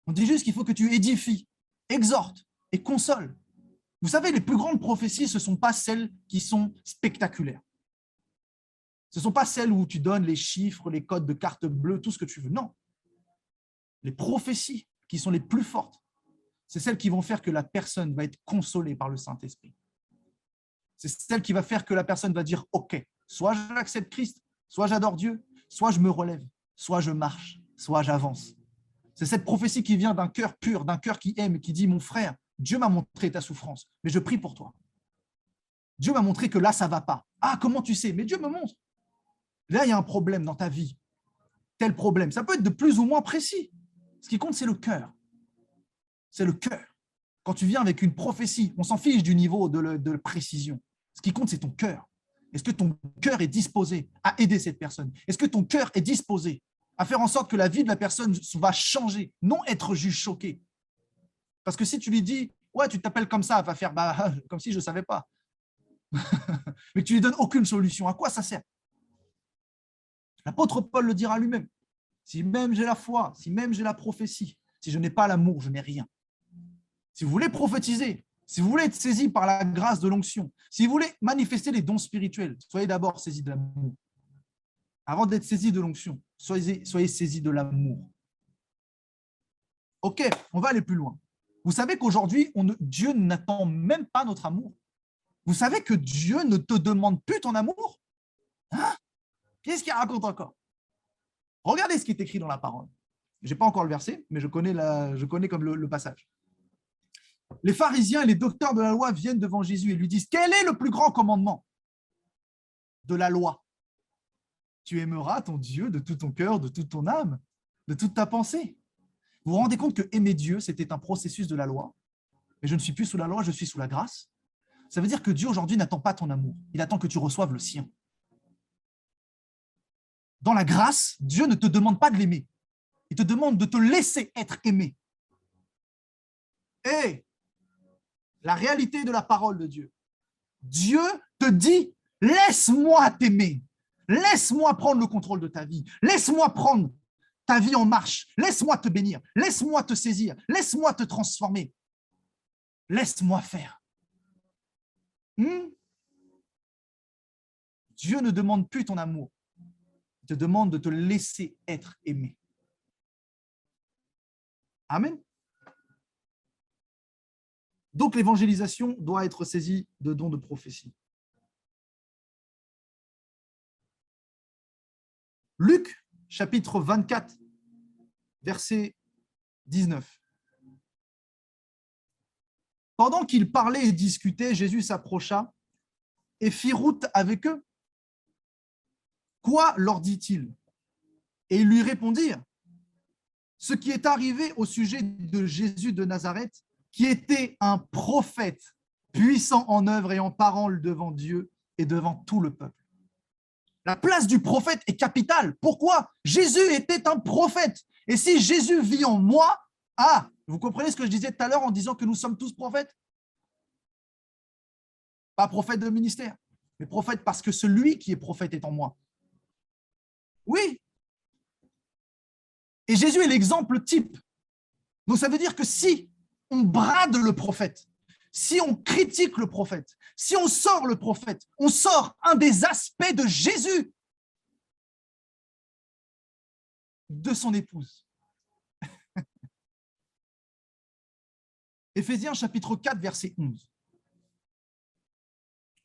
On dit juste qu'il faut que tu édifies, exhortes et consoles. Vous savez, les plus grandes prophéties, ce ne sont pas celles qui sont spectaculaires. Ce ne sont pas celles où tu donnes les chiffres, les codes de carte bleue, tout ce que tu veux. Non. Les prophéties qui sont les plus fortes, c'est celles qui vont faire que la personne va être consolée par le Saint-Esprit. C'est celle qui va faire que la personne va dire « Ok, soit j'accepte Christ, soit j'adore Dieu, soit je me relève, soit je marche, soit j'avance. » C'est cette prophétie qui vient d'un cœur pur, d'un cœur qui aime, qui dit « Mon frère, Dieu m'a montré ta souffrance, mais je prie pour toi. Dieu m'a montré que là, ça ne va pas. Ah, comment tu sais? Mais Dieu me montre. Là, il y a un problème dans ta vie. Tel problème. Ça peut être de plus ou moins précis. Ce qui compte, c'est le cœur. C'est le cœur. Quand tu viens avec une prophétie, on s'en fiche du niveau de précision. Ce qui compte, c'est ton cœur. Est-ce que ton cœur est disposé à aider cette personne? Est-ce que ton cœur est disposé à faire en sorte que la vie de la personne va changer, non être juste choqué? Parce que si tu lui dis, ouais, tu t'appelles comme ça, elle va faire comme si je ne savais pas. Mais que tu lui donnes aucune solution. À quoi ça sert? L'apôtre Paul le dira lui-même. Si même j'ai la foi, si même j'ai la prophétie, si je n'ai pas l'amour, je n'ai rien. Si vous voulez prophétiser, si vous voulez être saisi par la grâce de l'onction, si vous voulez manifester les dons spirituels, soyez d'abord saisi de l'amour. Avant d'être saisi de l'onction, soyez saisi de l'amour. Ok, on va aller plus loin. Vous savez qu'aujourd'hui, Dieu n'attend même pas notre amour. Vous savez que Dieu ne te demande plus ton amour? Hein? Qu'est-ce qu'il raconte encore? Regardez ce qui est écrit dans la parole. Je n'ai pas encore le verset, mais je connais comme le passage. Les pharisiens et les docteurs de la loi viennent devant Jésus et lui disent « Quel est le plus grand commandement de la loi? Tu aimeras ton Dieu de tout ton cœur, de toute ton âme, de toute ta pensée. » Vous vous rendez compte que aimer Dieu, c'était un processus de la loi. Mais je ne suis plus sous la loi, je suis sous la grâce. Ça veut dire que Dieu aujourd'hui n'attend pas ton amour. Il attend que tu reçoives le sien. Dans la grâce, Dieu ne te demande pas de l'aimer. Il te demande de te laisser être aimé. Et la réalité de la parole de Dieu. Dieu te dit, laisse-moi t'aimer. Laisse-moi prendre le contrôle de ta vie. Laisse-moi prendre ta vie en marche. Laisse-moi te bénir. Laisse-moi te saisir. Laisse-moi te transformer. Laisse-moi faire. Dieu ne demande plus ton amour. Il te demande de te laisser être aimé. Amen. Donc, l'évangélisation doit être saisie de dons de prophétie. Luc, chapitre 24, verset 19. Pendant qu'ils parlaient et discutaient, Jésus s'approcha et fit route avec eux. Quoi leur dit-il? Et ils lui répondirent: ce qui est arrivé au sujet de Jésus de Nazareth, qui était un prophète, puissant en œuvre et en parole devant Dieu et devant tout le peuple. La place du prophète est capitale. Pourquoi? Jésus était un prophète. Et si Jésus vit en moi, vous comprenez ce que je disais tout à l'heure en disant que nous sommes tous prophètes? Pas prophète de ministère, mais prophète parce que celui qui est prophète est en moi. Oui. Et Jésus est l'exemple type. Donc ça veut dire que si on brade le prophète, si on critique le prophète, si on sort le prophète, on sort un des aspects de Jésus, de son épouse. Éphésiens chapitre 4, verset 11.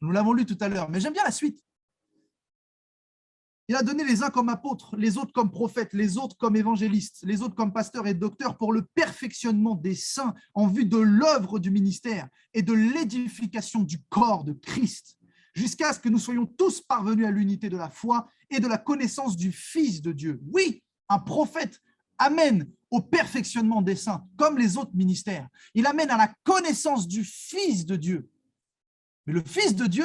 Nous l'avons lu tout à l'heure, mais j'aime bien la suite. Il a donné les uns comme apôtres, les autres comme prophètes, les autres comme évangélistes, les autres comme pasteurs et docteurs pour le perfectionnement des saints en vue de l'œuvre du ministère et de l'édification du corps de Christ, jusqu'à ce que nous soyons tous parvenus à l'unité de la foi et de la connaissance du Fils de Dieu. Oui, un prophète amène au perfectionnement des saints, comme les autres ministères. Il amène à la connaissance du Fils de Dieu. Mais le Fils de Dieu,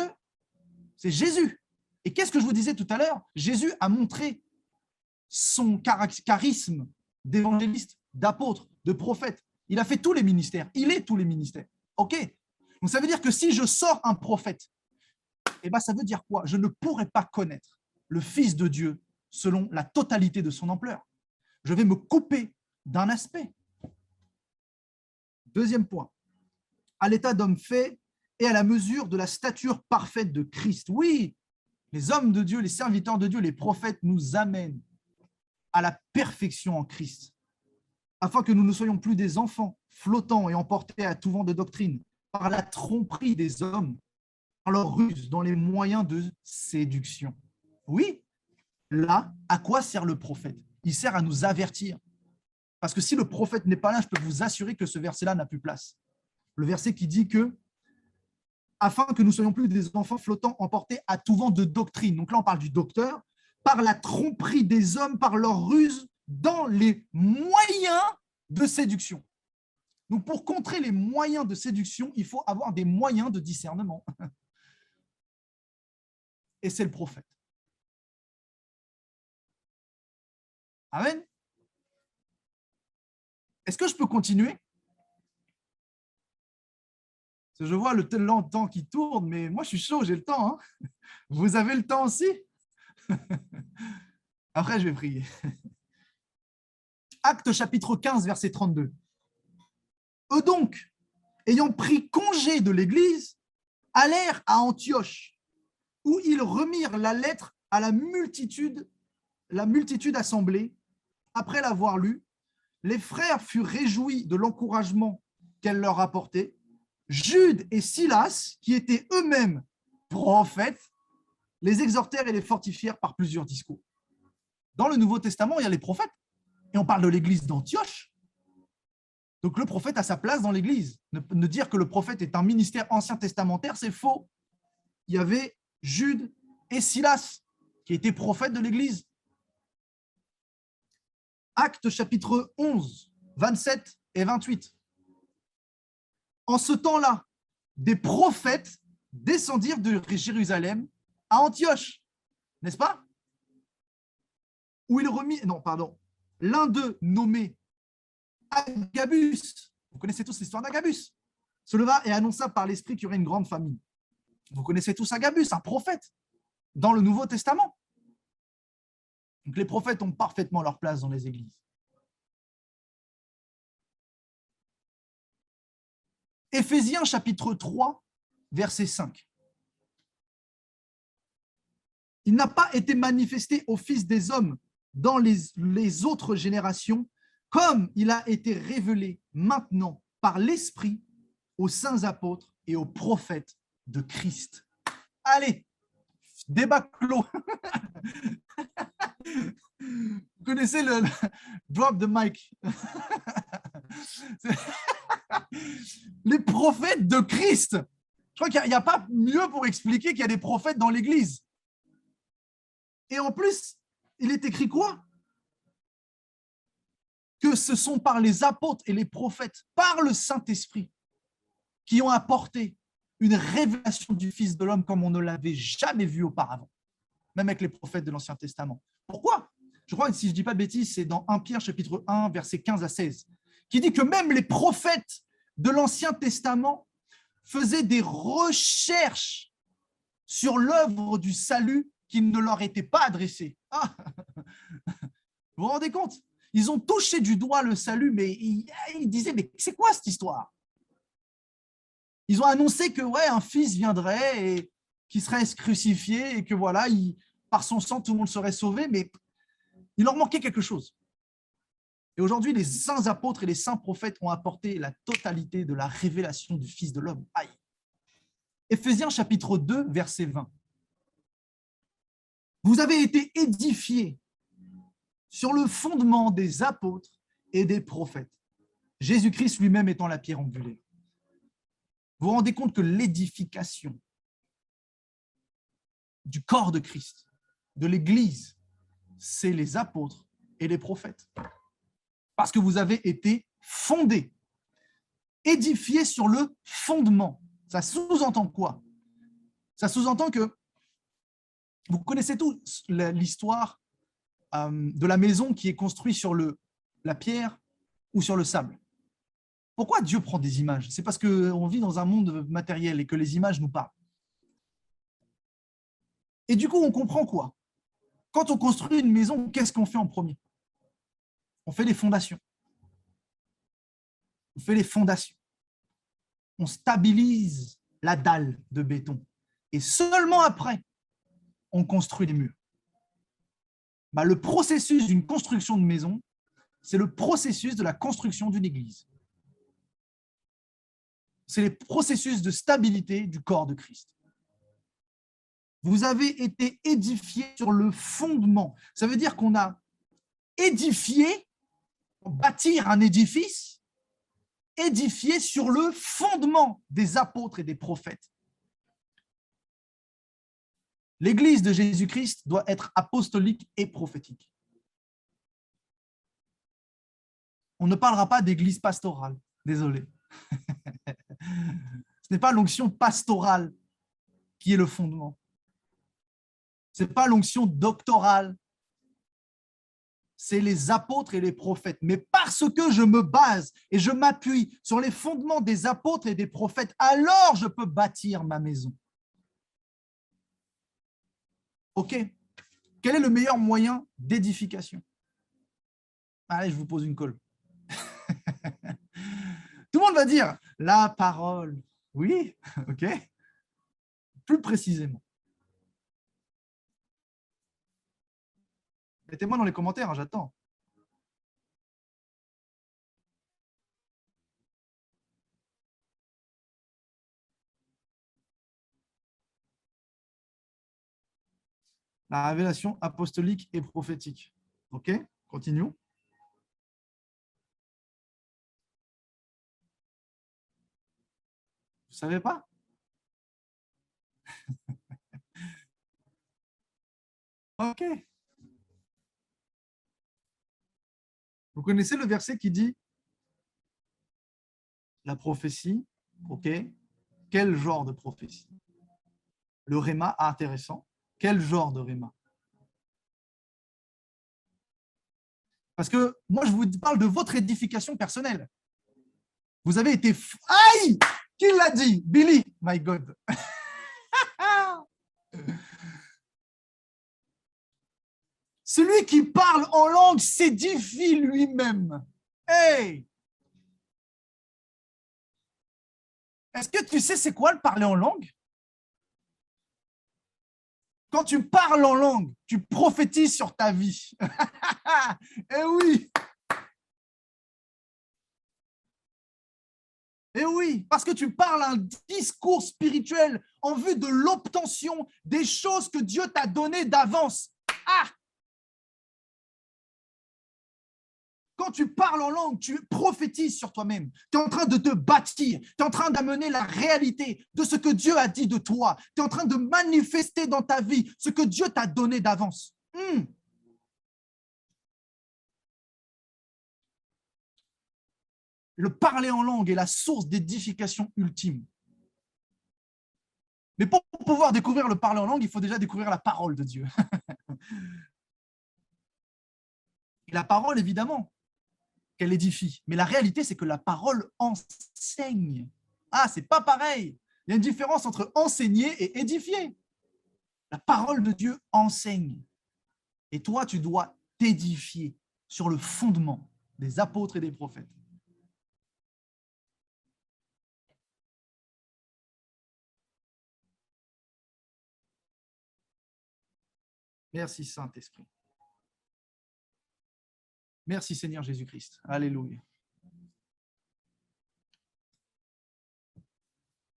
c'est Jésus. Et qu'est-ce que je vous disais tout à l'heure? Jésus a montré son charisme d'évangéliste, d'apôtre, de prophète. Il a fait tous les ministères. Il est tous les ministères. OK? Donc ça veut dire que si je sors un prophète, ça veut dire quoi? Je ne pourrai pas connaître le Fils de Dieu selon la totalité de son ampleur. Je vais me couper d'un aspect. Deuxième point. À l'état d'homme fait et à la mesure de la stature parfaite de Christ. Oui, les hommes de Dieu, les serviteurs de Dieu, les prophètes nous amènent à la perfection en Christ, afin que nous ne soyons plus des enfants flottants et emportés à tout vent de doctrine par la tromperie des hommes, par leur ruse dans les moyens de séduction. Oui, là, à quoi sert le prophète? Il sert à nous avertir. Parce que si le prophète n'est pas là, je peux vous assurer que ce verset-là n'a plus place. Le verset qui dit que afin que nous ne soyons plus des enfants flottants emportés à tout vent de doctrine. Donc là, on parle du docteur, par la tromperie des hommes, par leur ruse, dans les moyens de séduction. Donc pour contrer les moyens de séduction, il faut avoir des moyens de discernement. Et c'est le prophète. Amen. Est-ce que je peux continuer? Je vois le temps qui tourne, mais moi, je suis chaud, j'ai le temps. Hein. Vous avez le temps aussi? Après, je vais prier. Actes chapitre 15, verset 32. Eux donc, ayant pris congé de l'Église, allèrent à Antioche, où ils remirent la lettre à la multitude assemblée. Après l'avoir lue, les frères furent réjouis de l'encouragement qu'elle leur apportait. Jude et Silas, qui étaient eux-mêmes prophètes, les exhortèrent et les fortifièrent par plusieurs discours. Dans le Nouveau Testament, il y a les prophètes, et on parle de l'église d'Antioche. Donc le prophète a sa place dans l'église. Ne dire que le prophète est un ministère ancien testamentaire, c'est faux. Il y avait Jude et Silas, qui étaient prophètes de l'église. Actes chapitre 11, 27 et 28. En ce temps-là, des prophètes descendirent de Jérusalem à Antioche, n'est-ce pas? Où il remit, l'un d'eux nommé Agabus, vous connaissez tous l'histoire d'Agabus, se leva et annonça par l'Esprit qu'il y aurait une grande famine. Vous connaissez tous Agabus, un prophète, dans le Nouveau Testament. Donc les prophètes ont parfaitement leur place dans les églises. Éphésiens chapitre 3, verset 5. Il n'a pas été manifesté au Fils des hommes dans les autres générations comme il a été révélé maintenant par l'Esprit aux saints apôtres et aux prophètes de Christ. Allez, débat clos. Vous connaissez le drop the mic. Les prophètes de Christ. Je crois qu'il n'y a pas mieux pour expliquer qu'il y a des prophètes dans l'Église. Et en plus, il est écrit quoi? Que ce sont par les apôtres et les prophètes, par le Saint-Esprit, qui ont apporté une révélation du Fils de l'homme comme on ne l'avait jamais vu auparavant, même avec les prophètes de l'Ancien Testament. Pourquoi? Je crois que si je ne dis pas de bêtises, c'est dans 1 Pierre chapitre 1, versets 15 à 16, qui dit que même les prophètes de l'Ancien Testament faisaient des recherches sur l'œuvre du salut qui ne leur était pas adressée. Ah, vous vous rendez compte? Ils ont touché du doigt le salut, mais ils disaient, mais c'est quoi cette histoire? Ils ont annoncé que ouais, un fils viendrait et qui serait crucifié et que voilà, par son sang, tout le monde serait sauvé, mais il leur manquait quelque chose. Et aujourd'hui, les saints apôtres et les saints prophètes ont apporté la totalité de la révélation du Fils de l'homme. Aïe. Éphésiens chapitre 2, verset 20. Vous avez été édifiés sur le fondement des apôtres et des prophètes, Jésus-Christ lui-même étant la pierre angulaire. Vous vous rendez compte que l'édification du corps de Christ, de l'Église, c'est les apôtres et les prophètes. Parce que vous avez été fondés, édifiés sur le fondement. Ça sous-entend quoi? Ça sous-entend que vous connaissez tous l'histoire de la maison qui est construite sur la pierre ou sur le sable. Pourquoi Dieu prend des images? C'est parce qu'on vit dans un monde matériel et que les images nous parlent. Et du coup, on comprend quoi? Quand on construit une maison, qu'est-ce qu'on fait en premier? On fait les fondations. On fait les fondations. On stabilise la dalle de béton. Et seulement après, on construit les murs. Le processus d'une construction de maison, c'est le processus de la construction d'une église. C'est le processus de stabilité du corps de Christ. Vous avez été édifiés sur le fondement. Ça veut dire qu'on a édifié, bâtir un édifice, édifié sur le fondement des apôtres et des prophètes. L'église de Jésus-Christ doit être apostolique et prophétique. On ne parlera pas d'église pastorale, désolé. Ce n'est pas l'onction pastorale qui est le fondement. Ce n'est pas l'onction doctorale. C'est les apôtres et les prophètes. Mais parce que je me base et je m'appuie sur les fondements des apôtres et des prophètes, alors je peux bâtir ma maison. OK. Quel est le meilleur moyen d'édification? Allez, je vous pose une colle. Tout le monde va dire la parole. Oui, OK. Plus précisément. Mettez-moi dans les commentaires, hein, j'attends. La révélation apostolique et prophétique. OK, continuons. Vous ne savez pas? OK. Vous connaissez le verset qui dit la prophétie, OK? Quel genre de prophétie? Le réma, intéressant. Quel genre de réma? Parce que moi, je vous parle de votre édification personnelle. Vous avez été... Aïe! Qui l'a dit? Billy, my God. Celui qui parle en langue s'édifie lui-même. Hey! Est-ce que tu sais c'est quoi le parler en langue? Quand tu parles en langue, tu prophétises sur ta vie. Eh oui! Et oui, parce que tu parles un discours spirituel en vue de l'obtention des choses que Dieu t'a données d'avance. Ah! Quand tu parles en langue, tu prophétises sur toi-même. Tu es en train de te bâtir. Tu es en train d'amener la réalité de ce que Dieu a dit de toi. Tu es en train de manifester dans ta vie ce que Dieu t'a donné d'avance. Le parler en langue est la source d'édification ultime. Mais pour pouvoir découvrir le parler en langue, il faut déjà découvrir la parole de Dieu. Et la parole, évidemment, qu'elle édifie. Mais la réalité, c'est que la parole enseigne. Ah, c'est pas pareil. Il y a une différence entre enseigner et édifier. La parole de Dieu enseigne. Et toi, tu dois t'édifier sur le fondement des apôtres et des prophètes. Merci Saint-Esprit. Merci Seigneur Jésus-Christ. Alléluia.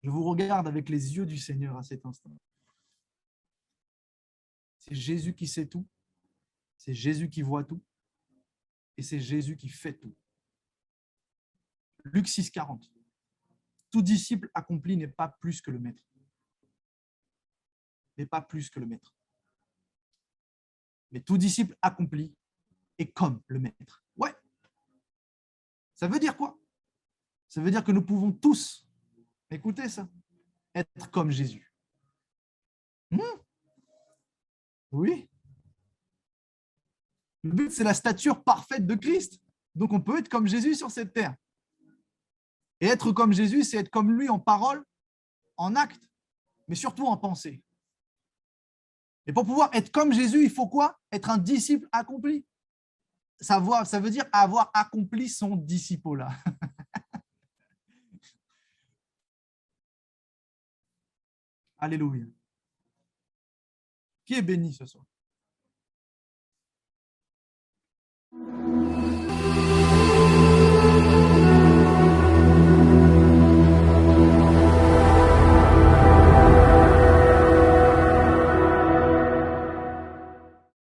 Je vous regarde avec les yeux du Seigneur à cet instant. C'est Jésus qui sait tout. C'est Jésus qui voit tout. Et c'est Jésus qui fait tout. Luc 6, 40. Tout disciple accompli n'est pas plus que le maître. N'est pas plus que le maître. Mais tout disciple accompli est comme le maître. Ouais. Ça veut dire quoi? Ça veut dire que nous pouvons tous, écoutez ça, être comme Jésus. Oui. Le but, c'est la stature parfaite de Christ. Donc, on peut être comme Jésus sur cette terre. Et être comme Jésus, c'est être comme lui en parole, en acte, mais surtout en pensée. Et pour pouvoir être comme Jésus, il faut quoi? Être un disciple accompli. Ça veut dire avoir accompli son disciple-là. Alléluia. Qui est béni ce soir?